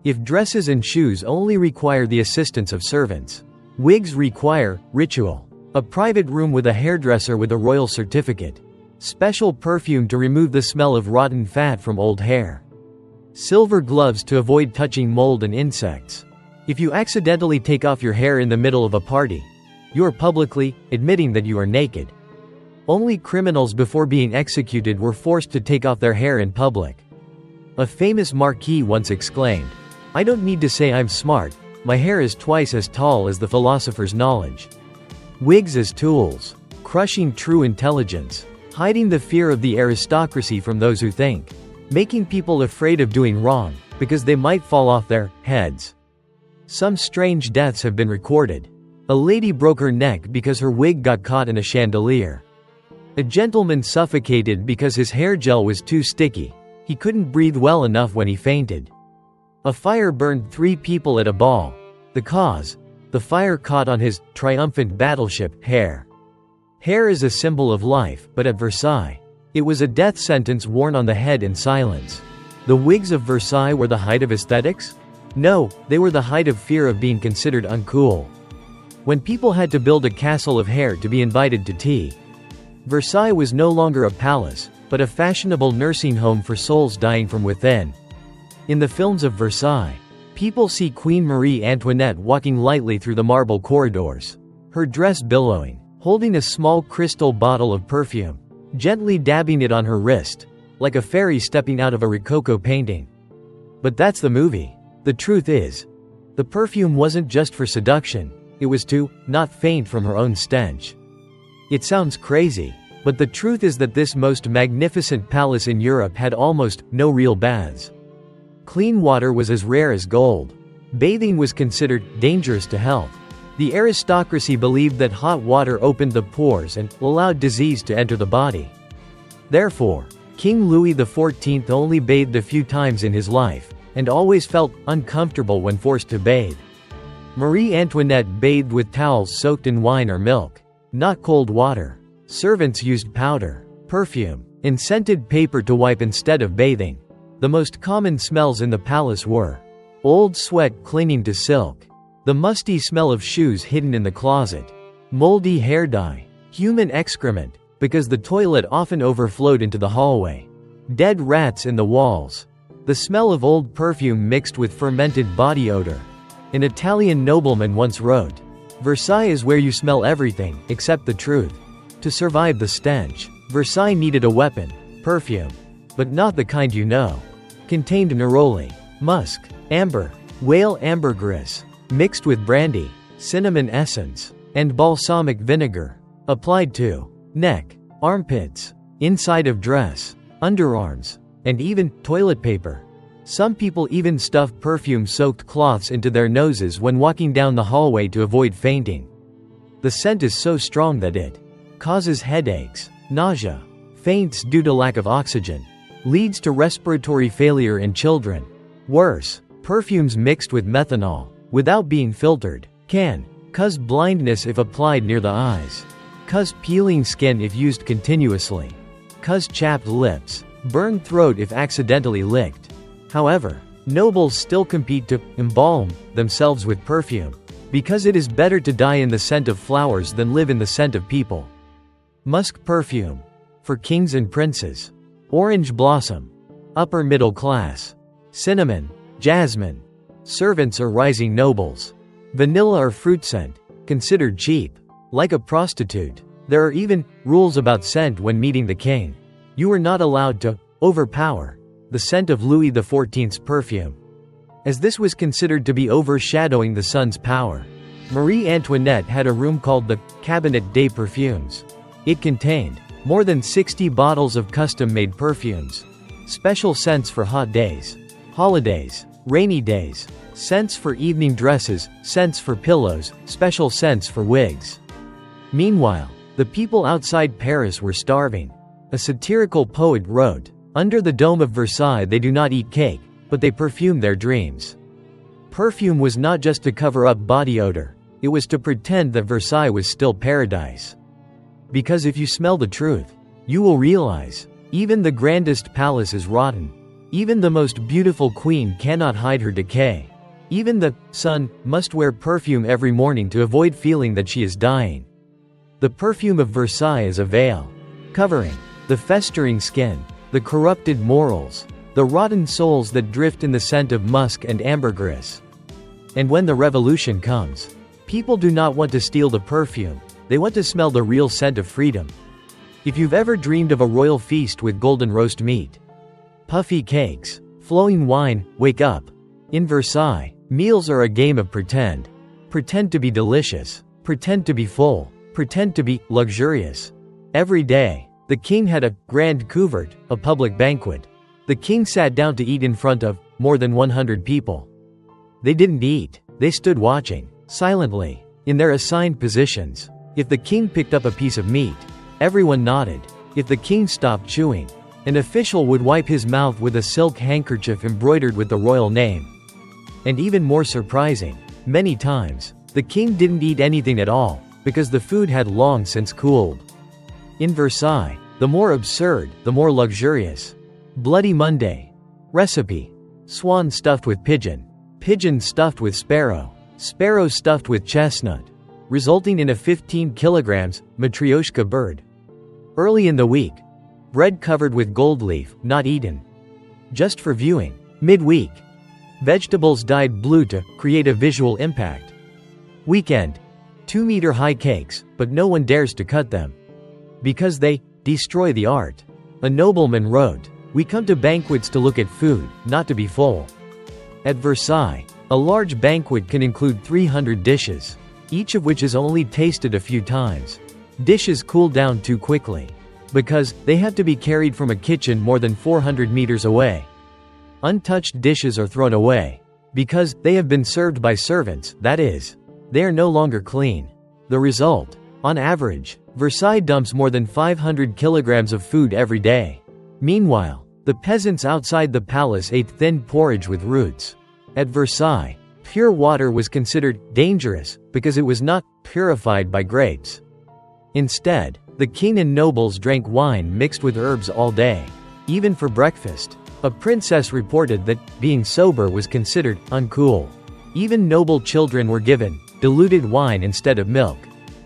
If dresses and shoes only require the assistance of servants, wigs require ritual. A private room with a hairdresser with a royal certificate. Special perfume to remove the smell of rotten fat from old hair. Silver gloves to avoid touching mold and insects. If you accidentally take off your hair in the middle of a party, you are publicly admitting that you are naked. Only criminals before being executed were forced to take off their hair in public. A famous marquis once exclaimed, "I don't need to say I'm smart, my hair is twice as tall as the philosopher's knowledge." Wigs as tools, crushing true intelligence, hiding the fear of the aristocracy from those who think, making people afraid of doing wrong, because they might fall off their heads. Some strange deaths have been recorded. A lady broke her neck because her wig got caught in a chandelier. A gentleman suffocated because his hair gel was too sticky. He couldn't breathe well enough when he fainted. A fire burned 3 people at a ball. The cause? The fire caught on his triumphant battleship, hair. Hair is a symbol of life, but at Versailles, it was a death sentence worn on the head in silence. The wigs of Versailles were the height of aesthetics? No, they were the height of fear of being considered uncool. When people had to build a castle of hair to be invited to tea. Versailles was no longer a palace, but a fashionable nursing home for souls dying from within. In the films of Versailles, people see Queen Marie Antoinette walking lightly through the marble corridors, her dress billowing, holding a small crystal bottle of perfume, gently dabbing it on her wrist, like a fairy stepping out of a Rococo painting. But that's the movie. The truth is, the perfume wasn't just for seduction, it was to not faint from her own stench. It sounds crazy, but the truth is that this most magnificent palace in Europe had almost no real baths. Clean water was as rare as gold. Bathing was considered dangerous to health. The aristocracy believed that hot water opened the pores and allowed disease to enter the body. Therefore, King Louis XIV only bathed a few times in his life, and always felt uncomfortable when forced to bathe. Marie Antoinette bathed with towels soaked in wine or milk, not cold water. Servants used powder, perfume, and scented paper to wipe instead of bathing. The most common smells in the palace were old sweat clinging to silk, the musty smell of shoes hidden in the closet, moldy hair dye, human excrement, because the toilet often overflowed into the hallway, dead rats in the walls, the smell of old perfume mixed with fermented body odor. An Italian nobleman once wrote, "Versailles is where you smell everything, except the truth." To survive the stench, Versailles needed a weapon, perfume. But not the kind you know. Contained neroli, musk, amber, whale ambergris, mixed with brandy, cinnamon essence, and balsamic vinegar. Applied to neck, armpits, inside of dress, underarms, and even toilet paper. Some people even stuff perfume-soaked cloths into their noses when walking down the hallway to avoid fainting. The scent is so strong that it causes headaches, nausea, faints due to lack of oxygen, leads to respiratory failure in children. Worse, Perfumes mixed with methanol, without being filtered, can cause blindness if applied near the eyes, cause peeling skin if used continuously, cause chapped lips, burn throat if accidentally licked. However, nobles still compete to embalm themselves with perfume, because it is better to die in the scent of flowers than live in the scent of people. Musk perfume, for kings and princes. Orange blossom, upper middle class. Cinnamon, jasmine, servants or rising nobles. Vanilla or fruit scent, considered cheap, like a prostitute. There are even rules about scent when meeting the king. You are not allowed to overpower the scent of Louis XIV's perfume, as this was considered to be overshadowing the son's power. Marie Antoinette had a room called the Cabinet des Perfumes. It contained more than 60 bottles of custom-made perfumes, special scents for hot days, holidays, rainy days, scents for evening dresses, scents for pillows, special scents for wigs. Meanwhile, the people outside Paris were starving. A satirical poet wrote, "Under the dome of Versailles they do not eat cake, but they perfume their dreams." Perfume was not just to cover up body odor, it was to pretend that Versailles was still paradise. Because if you smell the truth, you will realize, even the grandest palace is rotten. Even the most beautiful queen cannot hide her decay. Even the sun must wear perfume every morning to avoid feeling that she is dying. The perfume of Versailles is a veil, covering the festering skin, the corrupted morals, the rotten souls that drift in the scent of musk and ambergris. And when the revolution comes, people do not want to steal the perfume, they want to smell the real scent of freedom. If you've ever dreamed of a royal feast with golden roast meat, puffy cakes, flowing wine, wake up. In Versailles, meals are a game of pretend. Pretend to be delicious, pretend to be full, pretend to be luxurious. Every day, the king had a grand couvert, a public banquet. The king sat down to eat in front of more than 100 people. They didn't eat, they stood watching, silently, in their assigned positions. If the king picked up a piece of meat, everyone nodded. If the king stopped chewing, an official would wipe his mouth with a silk handkerchief embroidered with the royal name. And even more surprising, many times, the king didn't eat anything at all, because the food had long since cooled. In Versailles, the more absurd, the more luxurious. Bloody Monday. Recipe: swan stuffed with pigeon, pigeon stuffed with sparrow, sparrow stuffed with chestnut, resulting in a 15 kilograms matryoshka bird. Early in the week, bread covered with gold leaf, not eaten, just for viewing. Midweek, vegetables dyed blue to create a visual impact. Weekend, 2-meter-high cakes, but no one dares to cut them, because they destroy the art. A nobleman wrote, "We come to banquets to look at food, not to be full." At Versailles, a large banquet can include 300 dishes, each of which is only tasted a few times. Dishes cool down too quickly, because they have to be carried from a kitchen more than 400 meters away. Untouched dishes are thrown away, because they have been served by servants, that is, they are no longer clean. The result, on average, Versailles dumps more than 500 kilograms of food every day. Meanwhile, the peasants outside the palace ate thin porridge with roots. At Versailles, pure water was considered dangerous because it was not purified by grapes. Instead, the king and nobles drank wine mixed with herbs all day, even for breakfast. A princess reported that being sober was considered uncool. Even noble children were given diluted wine instead of milk.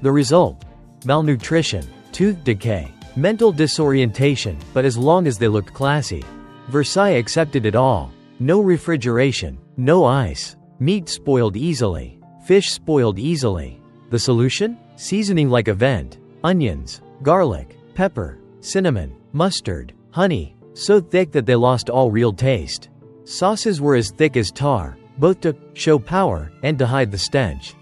The result? Malnutrition, tooth decay, mental disorientation, but as long as they looked classy, Versailles accepted it all. No refrigeration, no ice. Meat spoiled easily. Fish spoiled easily. The solution? Seasoning like a vent. Onions, garlic, pepper, cinnamon, mustard, honey, so thick that they lost all real taste. Sauces were as thick as tar, both to show power and to hide the stench.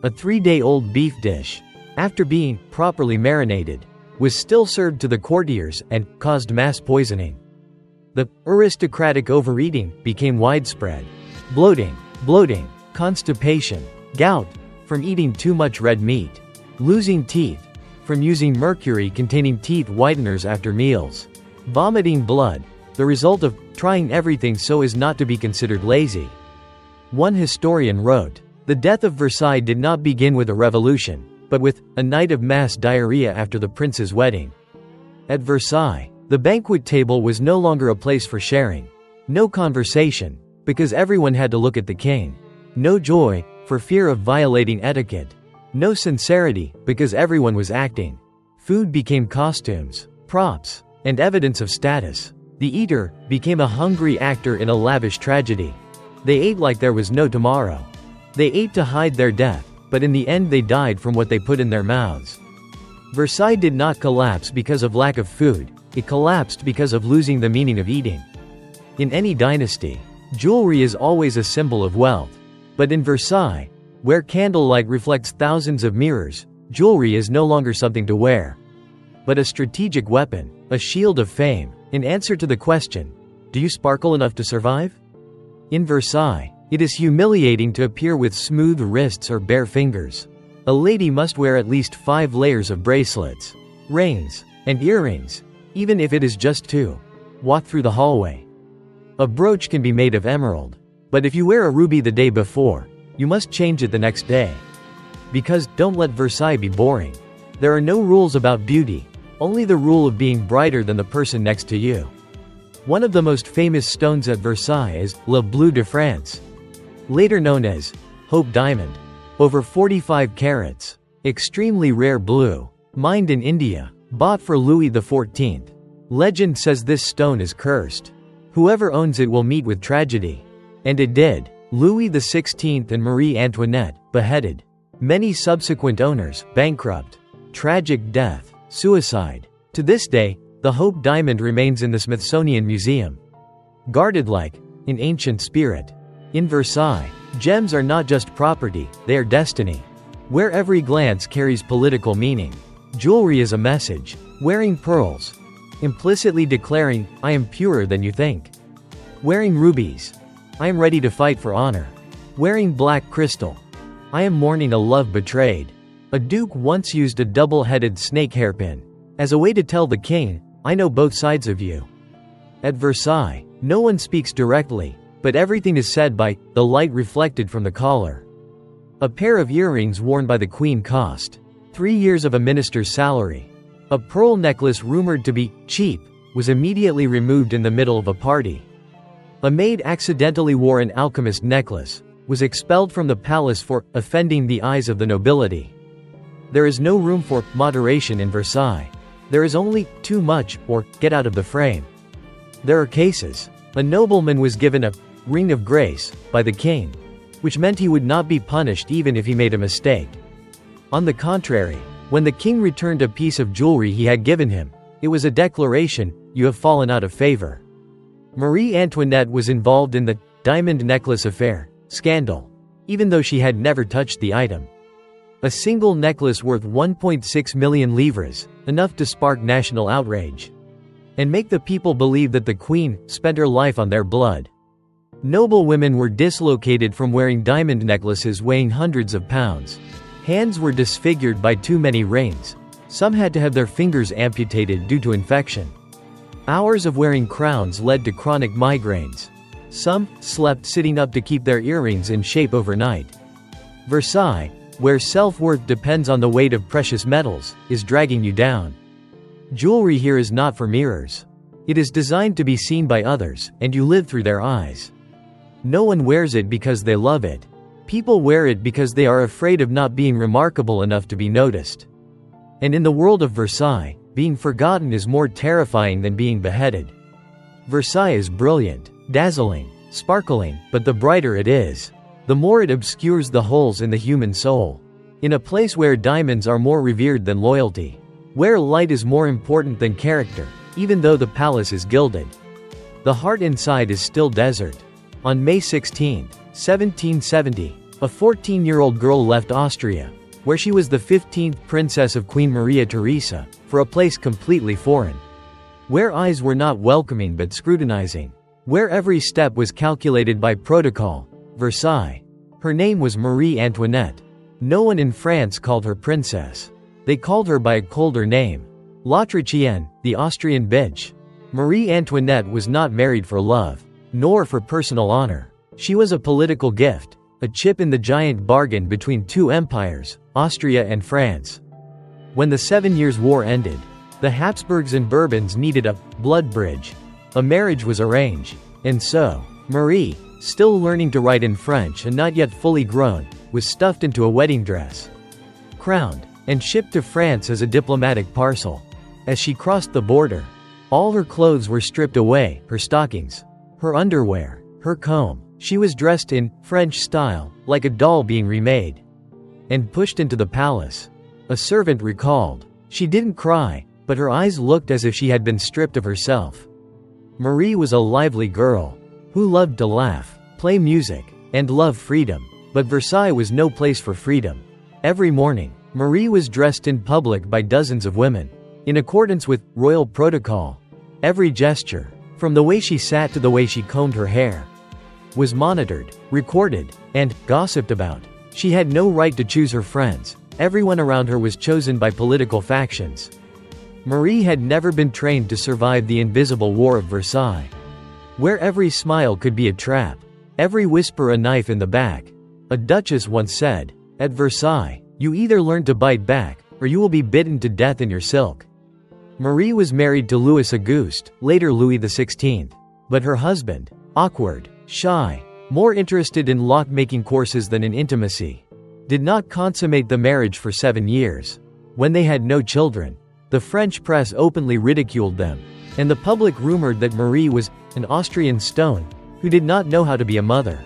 A 3-day-old beef dish, after being properly marinated, was still served to the courtiers and caused mass poisoning. The aristocratic overeating became widespread. Bloating, constipation, gout, from eating too much red meat, losing teeth, from using mercury-containing teeth whiteners after meals, vomiting blood, the result of trying everything so as not to be considered lazy. One historian wrote, "The death of Versailles did not begin with a revolution, but with a night of mass diarrhea after the prince's wedding." At Versailles, the banquet table was no longer a place for sharing. No conversation, because everyone had to look at the king. No joy, for fear of violating etiquette. No sincerity, because everyone was acting. Food became costumes, props, and evidence of status. The eater became a hungry actor in a lavish tragedy. They ate like there was no tomorrow. They ate to hide their death, but in the end they died from what they put in their mouths. Versailles did not collapse because of lack of food, it collapsed because of losing the meaning of eating. In any dynasty, jewelry is always a symbol of wealth. But in Versailles, where candlelight reflects thousands of mirrors, jewelry is no longer something to wear, but a strategic weapon, a shield of fame, in answer to the question, do you sparkle enough to survive? In Versailles, it is humiliating to appear with smooth wrists or bare fingers. A lady must wear at least 5 layers of bracelets, rings, and earrings, even if it is just 2. Walk through the hallway. A brooch can be made of emerald, but if you wear a ruby the day before, you must change it the next day. Because don't let Versailles be boring. There are no rules about beauty, only the rule of being brighter than the person next to you. One of the most famous stones at Versailles is Le Bleu de France, later known as Hope Diamond. Over 45 carats, extremely rare blue, mined in India, bought for Louis XIV. Legend says this stone is cursed. Whoever owns it will meet with tragedy. And it did. Louis XVI and Marie Antoinette, beheaded. Many subsequent owners, bankrupt. Tragic death, suicide. To this day, the Hope Diamond remains in the Smithsonian Museum. Guarded like an ancient spirit. In Versailles, gems are not just property, they are destiny. Where every glance carries political meaning. Jewelry is a message. Wearing pearls, implicitly declaring, I am purer than you think. Wearing rubies, I am ready to fight for honor. Wearing black crystal, I am mourning a love betrayed. A duke once used a double-headed snake hairpin as a way to tell the king, I know both sides of you. At Versailles, no one speaks directly, but everything is said by the light reflected from the collar. A pair of earrings worn by the queen cost 3 years of a minister's salary. A pearl necklace rumored to be cheap was immediately removed in the middle of a party. A maid accidentally wore an alchemist necklace, was expelled from the palace for offending the eyes of the nobility. There is no room for moderation in Versailles. There is only too much or get out of the frame. There are cases. A nobleman was given a ring of grace by the king, which meant he would not be punished even if he made a mistake. On the contrary, when the king returned a piece of jewelry he had given him, it was a declaration, you have fallen out of favor. Marie Antoinette was involved in the diamond necklace affair scandal, even though she had never touched the item. A single necklace worth 1.6 million livres, enough to spark national outrage and make the people believe that the queen spent her life on their blood. Noble women were dislocated from wearing diamond necklaces weighing hundreds of pounds. Hands were disfigured by too many rings. Some had to have their fingers amputated due to infection. Hours of wearing crowns led to chronic migraines. Some slept sitting up to keep their earrings in shape overnight. Versailles, where self-worth depends on the weight of precious metals, is dragging you down. Jewelry here is not for mirrors. It is designed to be seen by others, and you live through their eyes. No one wears it because they love it. People wear it because they are afraid of not being remarkable enough to be noticed. And in the world of Versailles, being forgotten is more terrifying than being beheaded. Versailles is brilliant, dazzling, sparkling, but the brighter it is, the more it obscures the holes in the human soul. In a place where diamonds are more revered than loyalty, where light is more important than character, even though the palace is gilded, the heart inside is still desert. On May 16, 1770, a 14-year-old girl left Austria, where she was the 15th princess of Queen Maria Theresa, for a place completely foreign. Where eyes were not welcoming but scrutinizing. Where every step was calculated by protocol. Versailles. Her name was Marie Antoinette. No one in France called her princess. They called her by a colder name. L'Autrichienne, the Austrian bitch. Marie Antoinette was not married for love, nor for personal honor. She was a political gift, a chip in the giant bargain between two empires, Austria and France. When the 7 Years' War ended, the Habsburgs and Bourbons needed a blood bridge. A marriage was arranged, and so, Marie, still learning to write in French and not yet fully grown, was stuffed into a wedding dress, crowned, and shipped to France as a diplomatic parcel. As she crossed the border, all her clothes were stripped away, her stockings, her underwear, her comb. She was dressed in French style, like a doll being remade, and pushed into the palace. A servant recalled. She didn't cry, but her eyes looked as if she had been stripped of herself. Marie was a lively girl, who loved to laugh, play music, and love freedom. But Versailles was no place for freedom. Every morning, Marie was dressed in public by dozens of women, in accordance with royal protocol. Every gesture, from the way she sat to the way she combed her hair, was monitored, recorded, and gossiped about. She had no right to choose her friends. Everyone around her was chosen by political factions. Marie had never been trained to survive the invisible war of Versailles, where every smile could be a trap, every whisper a knife in the back. A duchess once said, "At Versailles, you either learn to bite back, or you will be bitten to death in your silk." Marie was married to Louis Auguste, later Louis XVI. But her husband, awkward, shy, more interested in lock-making courses than in intimacy, did not consummate the marriage for 7 years. When they had no children, the French press openly ridiculed them, and the public rumored that Marie was an Austrian stone who did not know how to be a mother.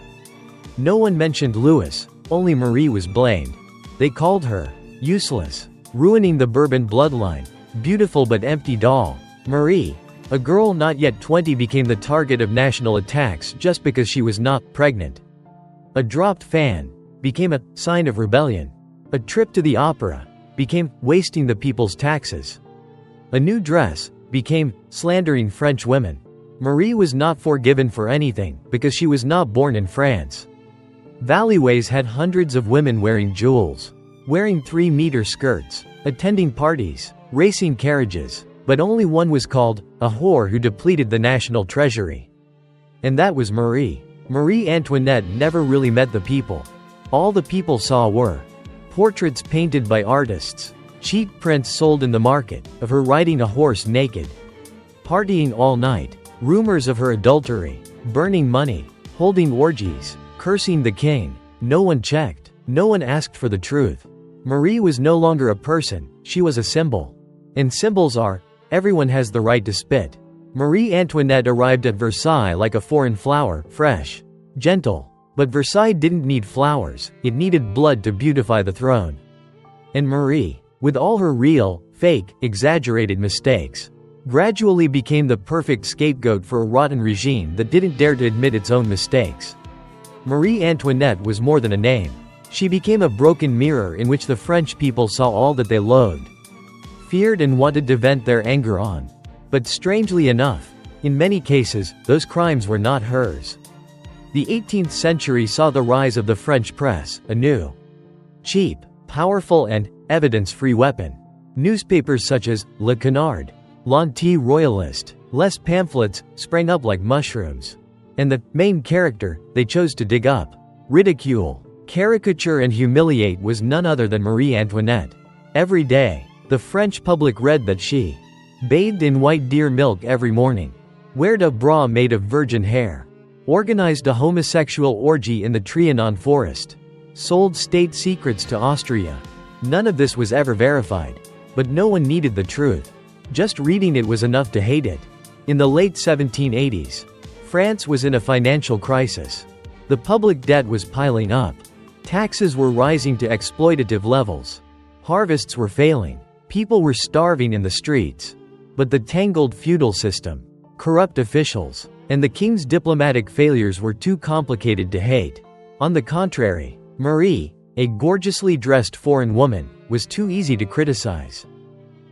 No one mentioned Louis, only Marie was blamed. They called her useless, ruining the Bourbon bloodline, beautiful but empty doll. Marie, a girl not yet 20, became the target of national attacks just because she was not pregnant. A dropped fan became a sign of rebellion. A trip to the opera became wasting the people's taxes. A new dress became slandering French women. Marie was not forgiven for anything because she was not born in France. Valleys had hundreds of women wearing jewels, wearing 3-meter skirts, attending parties, racing carriages, but only one was called a whore who depleted the national treasury. And that was Marie. Marie Antoinette never really met the people. All the people saw were portraits painted by artists, cheap prints sold in the market, of her riding a horse naked, partying all night, rumors of her adultery, burning money, holding orgies, cursing the king. No one checked. No one asked for the truth. Marie was no longer a person, she was a symbol. And symbols are, everyone has the right to spit. Marie Antoinette arrived at Versailles like a foreign flower, fresh, gentle. But Versailles didn't need flowers, it needed blood to beautify the throne. And Marie, with all her real, fake, exaggerated mistakes, gradually became the perfect scapegoat for a rotten regime that didn't dare to admit its own mistakes. Marie Antoinette was more than a name. She became a broken mirror in which the French people saw all that they loathed, feared, and wanted to vent their anger on. But strangely enough, in many cases, those crimes were not hers. The 18th century saw the rise of the French press, a new, cheap, powerful, and evidence-free weapon. Newspapers such as Le Canard, L'Anti-Royaliste, Les Pamphlets sprang up like mushrooms. And the main character they chose to dig up, ridicule, caricature, and humiliate was none other than Marie Antoinette. Every day, the French public read that she bathed in white deer milk every morning, wore a bra made of virgin hair, organized a homosexual orgy in the Trianon forest, sold state secrets to Austria. None of this was ever verified, but no one needed the truth. Just reading it was enough to hate it. In the late 1780s, France was in a financial crisis. The public debt was piling up. Taxes were rising to exploitative levels. Harvests were failing. People were starving in the streets. But the tangled feudal system, corrupt officials, and the king's diplomatic failures were too complicated to hate. On the contrary, Marie, a gorgeously dressed foreign woman, was too easy to criticize.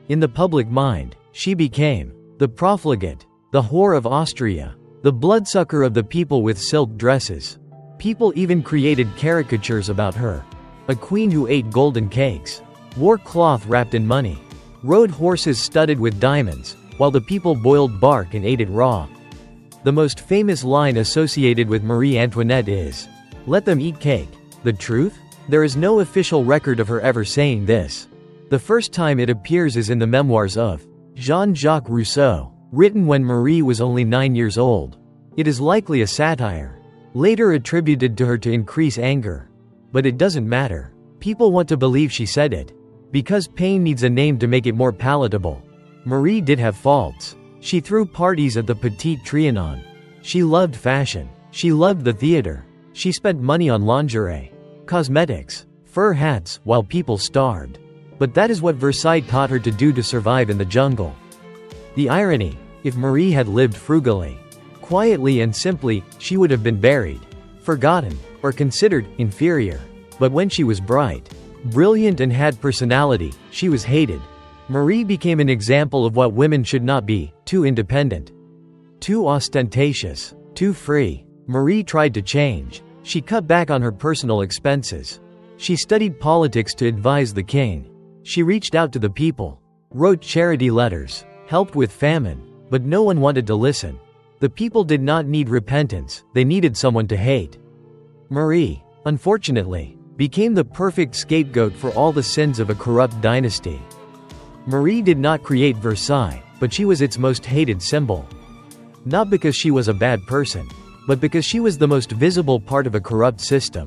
In the public mind, she became the profligate, the whore of Austria, the bloodsucker of the people with silk dresses. People even created caricatures about her. A queen who ate golden cakes, wore cloth wrapped in money, rode horses studded with diamonds, while the people boiled bark and ate it raw. The most famous line associated with Marie Antoinette is, "Let them eat cake." The truth? There is no official record of her ever saying this. The first time it appears is in the memoirs of Jean-Jacques Rousseau, written when Marie was only 9 years old. It is likely a satire, later attributed to her to increase anger. But it doesn't matter. People want to believe she said it. Because pain needs a name to make it more palatable. Marie did have faults. She threw parties at the Petit Trianon. She loved fashion. She loved the theater. She spent money on lingerie, cosmetics, fur hats, while people starved. But that is what Versailles taught her to do to survive in the jungle. The irony, if Marie had lived frugally, quietly and simply, she would have been buried, forgotten, or considered inferior. But when she was bright, brilliant and had personality, she was hated. Marie became an example of what women should not be: too independent, too ostentatious, too free. Marie tried to change. She cut back on her personal expenses. She studied politics to advise the king. She reached out to the people, wrote charity letters, helped with famine, but no one wanted to listen. The people did not need repentance, they needed someone to hate. Marie, unfortunately, became the perfect scapegoat for all the sins of a corrupt dynasty. Marie did not create Versailles, but she was its most hated symbol. Not because she was a bad person, but because she was the most visible part of a corrupt system.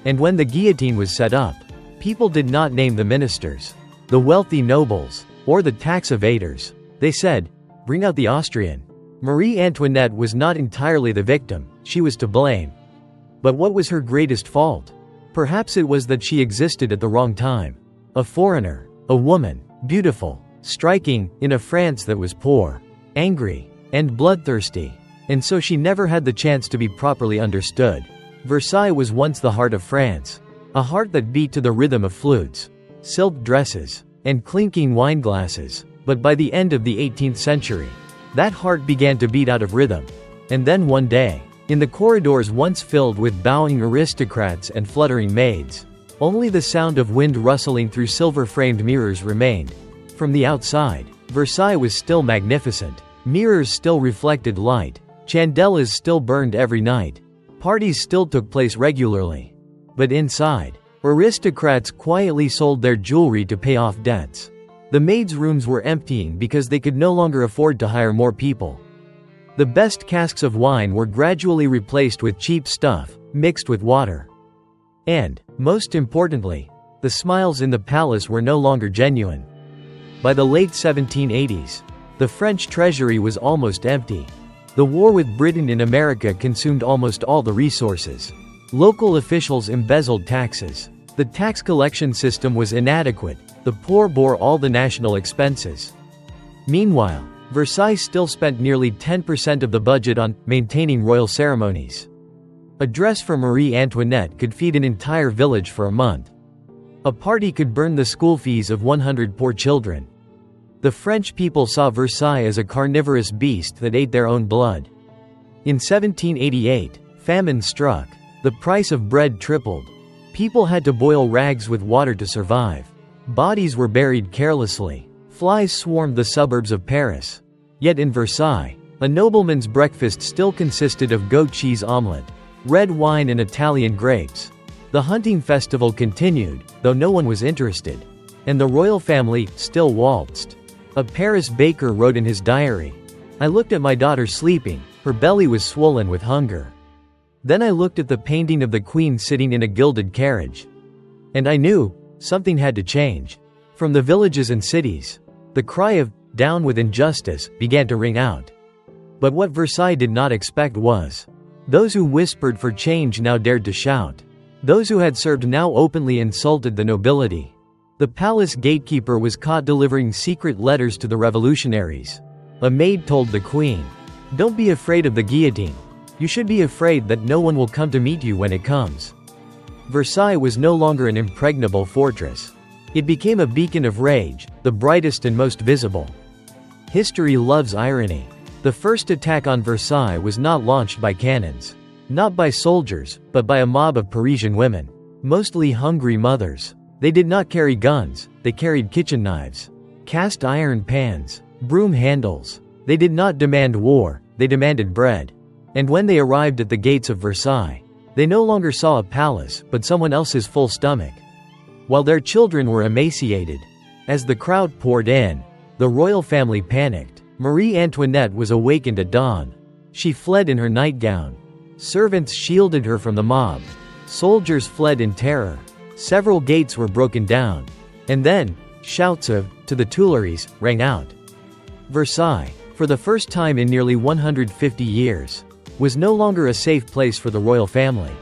And when the guillotine was set up, people did not name the ministers, the wealthy nobles, or the tax evaders. They said, "Bring out the Austrian." Marie Antoinette was not entirely the victim, she was to blame. But what was her greatest fault? Perhaps it was that she existed at the wrong time. A foreigner, a woman, beautiful, striking, in a France that was poor, angry, and bloodthirsty. And so she never had the chance to be properly understood. Versailles was once the heart of France. A heart that beat to the rhythm of flutes, silk dresses, and clinking wine glasses. But by the end of the 18th century, that heart began to beat out of rhythm. And then one day, in the corridors once filled with bowing aristocrats and fluttering maids, only the sound of wind rustling through silver-framed mirrors remained. From the outside, Versailles was still magnificent. Mirrors still reflected light. Chandelas still burned every night. Parties still took place regularly. But inside, aristocrats quietly sold their jewelry to pay off debts. The maids' rooms were emptying because they could no longer afford to hire more people. The best casks of wine were gradually replaced with cheap stuff, mixed with water. And, most importantly, the smiles in the palace were no longer genuine. By the late 1780s, the French treasury was almost empty. The war with Britain in America consumed almost all the resources. Local officials embezzled taxes. The tax collection system was inadequate. The poor bore all the national expenses. Meanwhile, Versailles still spent nearly 10% of the budget on maintaining royal ceremonies. A dress for Marie Antoinette could feed an entire village for a month. A party could burn the school fees of 100 poor children. The French people saw Versailles as a carnivorous beast that ate their own blood. In 1788, famine struck. The price of bread tripled. People had to boil rags with water to survive. Bodies were buried carelessly. Flies swarmed the suburbs of Paris. Yet in Versailles, a nobleman's breakfast still consisted of goat cheese omelette, red wine and Italian grapes. The hunting festival continued, though no one was interested. And the royal family still waltzed. A Paris baker wrote in his diary, "I looked at my daughter sleeping, her belly was swollen with hunger. Then I looked at the painting of the queen sitting in a gilded carriage. And I knew, something had to change." From the villages and cities, the cry of, "Down with injustice," began to ring out. But what Versailles did not expect was, those who whispered for change now dared to shout. Those who had served now openly insulted the nobility. The palace gatekeeper was caught delivering secret letters to the revolutionaries. A maid told the queen, "Don't be afraid of the guillotine. You should be afraid that no one will come to meet you when it comes." Versailles was no longer an impregnable fortress. It became a beacon of rage, the brightest and most visible. History loves irony. The first attack on Versailles was not launched by cannons. Not by soldiers, but by a mob of Parisian women. Mostly hungry mothers. They did not carry guns, they carried kitchen knives, cast iron pans, broom handles. They did not demand war, they demanded bread. And when they arrived at the gates of Versailles, they no longer saw a palace, but someone else's full stomach. While their children were emaciated. As the crowd poured in, the royal family panicked. Marie Antoinette was awakened at dawn. She fled in her nightgown. Servants shielded her from the mob. Soldiers fled in terror. Several gates were broken down. And then, shouts of, "To the Tuileries," rang out. Versailles, for the first time in nearly 150 years, was no longer a safe place for the royal family.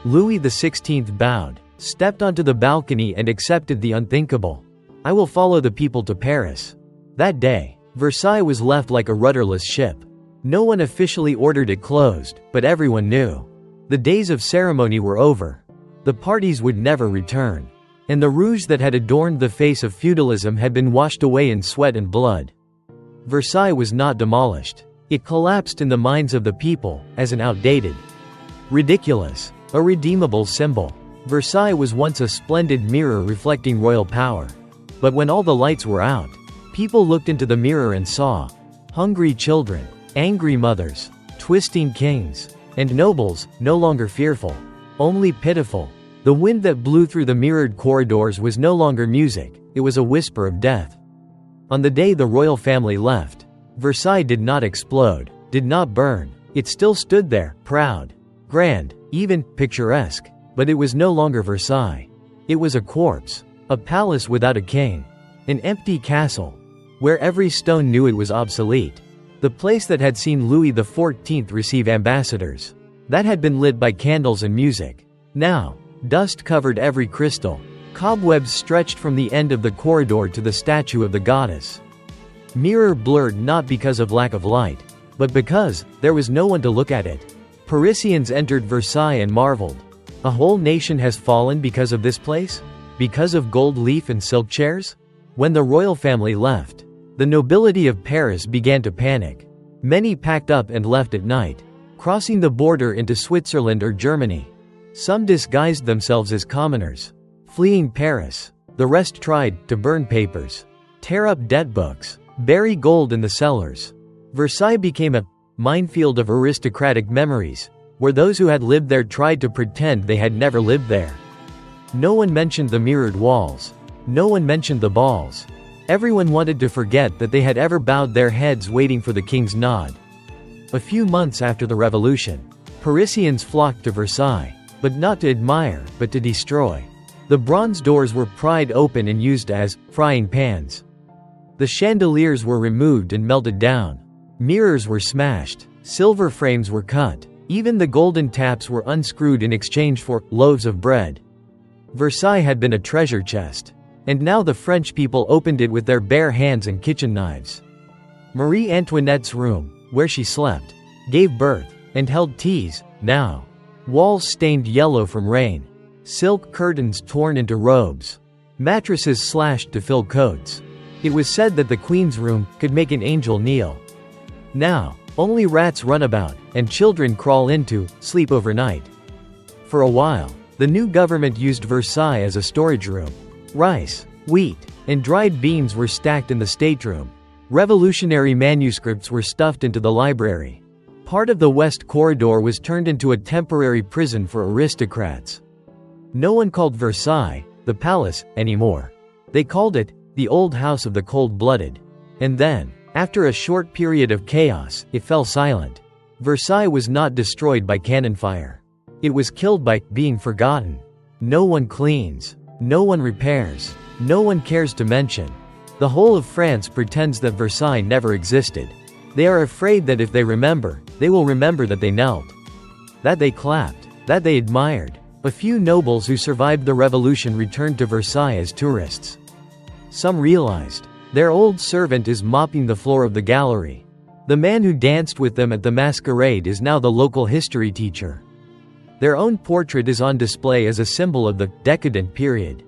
Louis XVI bowed, stepped onto the balcony and accepted the unthinkable. "I will follow the people to Paris." That day, Versailles was left like a rudderless ship. No one officially ordered it closed, but everyone knew. The days of ceremony were over. The parties would never return. And the rouge that had adorned the face of feudalism had been washed away in sweat and blood. Versailles was not demolished. It collapsed in the minds of the people, as an outdated, ridiculous, irredeemable symbol. Versailles was once a splendid mirror reflecting royal power. But when all the lights were out, people looked into the mirror and saw hungry children, angry mothers, twisting kings, and nobles, no longer fearful, only pitiful. The wind that blew through the mirrored corridors was no longer music, it was a whisper of death. On the day the royal family left, Versailles did not explode, did not burn. It still stood there, proud, grand, even picturesque. But it was no longer Versailles. It was a corpse, a palace without a king, an empty castle, where every stone knew it was obsolete. The place that had seen Louis XIV receive ambassadors, that had been lit by candles and music. Now, dust covered every crystal. Cobwebs stretched from the end of the corridor to the statue of the goddess. Mirror blurred not because of lack of light, but because there was no one to look at it. Parisians entered Versailles and marveled. A whole nation has fallen because of this place? Because of gold leaf and silk chairs? When the royal family left, the nobility of Paris began to panic. Many packed up and left at night, crossing the border into Switzerland or Germany. Some disguised themselves as commoners, fleeing Paris. The rest tried to burn papers, tear up debt books, bury gold in the cellars. Versailles became a minefield of aristocratic memories, where those who had lived there tried to pretend they had never lived there. No one mentioned the mirrored walls. No one mentioned the balls. Everyone wanted to forget that they had ever bowed their heads waiting for the king's nod. A few months after the revolution, Parisians flocked to Versailles, but not to admire, but to destroy. The bronze doors were pried open and used as frying pans. The chandeliers were removed and melted down. Mirrors were smashed. Silver frames were cut. Even the golden taps were unscrewed in exchange for loaves of bread. Versailles had been a treasure chest, and now the French people opened it with their bare hands and kitchen knives. Marie Antoinette's room, where she slept, gave birth, and held teas, now. Walls stained yellow from rain. Silk curtains torn into robes. Mattresses slashed to fill coats. It was said that the Queen's room could make an angel kneel. Now, only rats run about, and children crawl into, sleep overnight. For a while, the new government used Versailles as a storage room. Rice, wheat, and dried beans were stacked in the stateroom. Revolutionary manuscripts were stuffed into the library. Part of the West Corridor was turned into a temporary prison for aristocrats. No one called Versailles the palace anymore. They called it the old house of the cold-blooded. And then, after a short period of chaos, it fell silent. Versailles was not destroyed by cannon fire. It was killed by being forgotten. No one cleans. No one repairs. No one cares to mention. The whole of France pretends that Versailles never existed. They are afraid that if they remember, they will remember that they knelt, that they clapped, that they admired. A few nobles who survived the revolution returned to Versailles as tourists. Some realized their old servant is mopping the floor of the gallery. The man who danced with them at the masquerade is now the local history teacher. Their own portrait is on display as a symbol of the decadent period.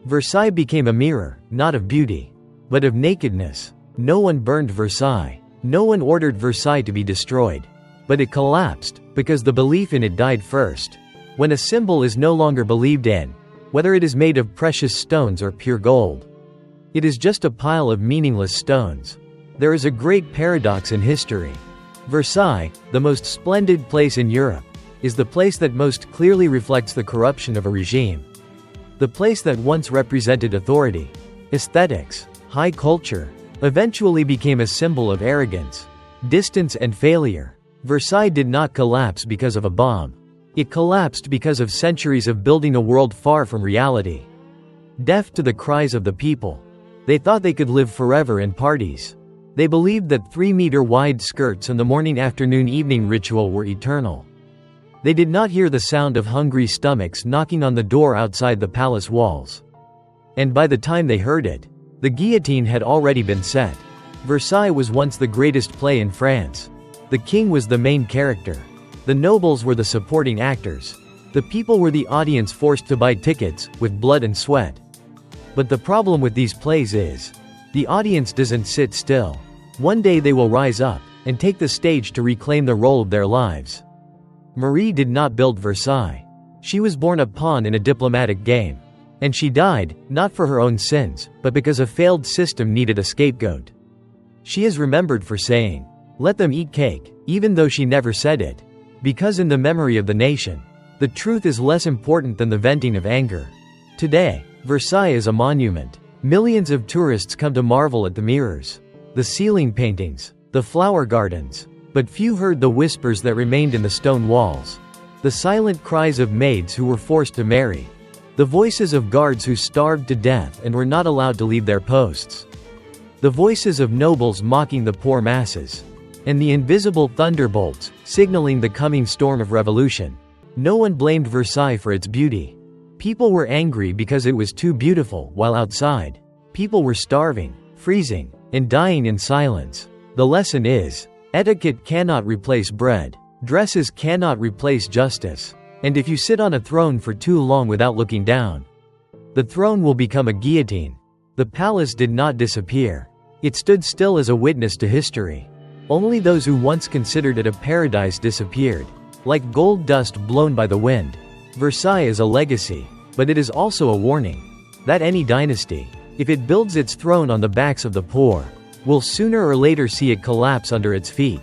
Versailles became a mirror, not of beauty, but of nakedness. No one burned Versailles. No one ordered Versailles to be destroyed. But it collapsed, because the belief in it died first. When a symbol is no longer believed in, whether it is made of precious stones or pure gold, it is just a pile of meaningless stones. There is a great paradox in history. Versailles, the most splendid place in Europe, is the place that most clearly reflects the corruption of a regime. The place that once represented authority, aesthetics, high culture, eventually became a symbol of arrogance, distance and failure. Versailles did not collapse because of a bomb. It collapsed because of centuries of building a world far from reality. Deaf to the cries of the people, they thought they could live forever in parties. They believed that 3-meter-wide skirts and the morning-afternoon-evening ritual were eternal. They did not hear the sound of hungry stomachs knocking on the door outside the palace walls. And by the time they heard it, the guillotine had already been set. Versailles was once the greatest play in France. The king was the main character. The nobles were the supporting actors. The people were the audience forced to buy tickets, with blood and sweat. But the problem with these plays is, the audience doesn't sit still. One day they will rise up, and take the stage to reclaim the role of their lives. Marie did not build Versailles. She was born a pawn in a diplomatic game. And she died, not for her own sins, but because a failed system needed a scapegoat. She is remembered for saying, "Let them eat cake," even though she never said it. Because in the memory of the nation, the truth is less important than the venting of anger. Today, Versailles is a monument. Millions of tourists come to marvel at the mirrors, the ceiling paintings, the flower gardens. But few heard the whispers that remained in the stone walls. The silent cries of maids who were forced to marry. The voices of guards who starved to death and were not allowed to leave their posts. The voices of nobles mocking the poor masses. And the invisible thunderbolts, signaling the coming storm of revolution. No one blamed Versailles for its beauty. People were angry because it was too beautiful, while outside, people were starving, freezing, and dying in silence. The lesson is, etiquette cannot replace bread. Dresses cannot replace justice. And if you sit on a throne for too long without looking down, the throne will become a guillotine. The palace did not disappear. It stood still as a witness to history. Only those who once considered it a paradise disappeared, like gold dust blown by the wind. Versailles is a legacy, but it is also a warning that any dynasty, if it builds its throne on the backs of the poor, will sooner or later see it collapse under its feet.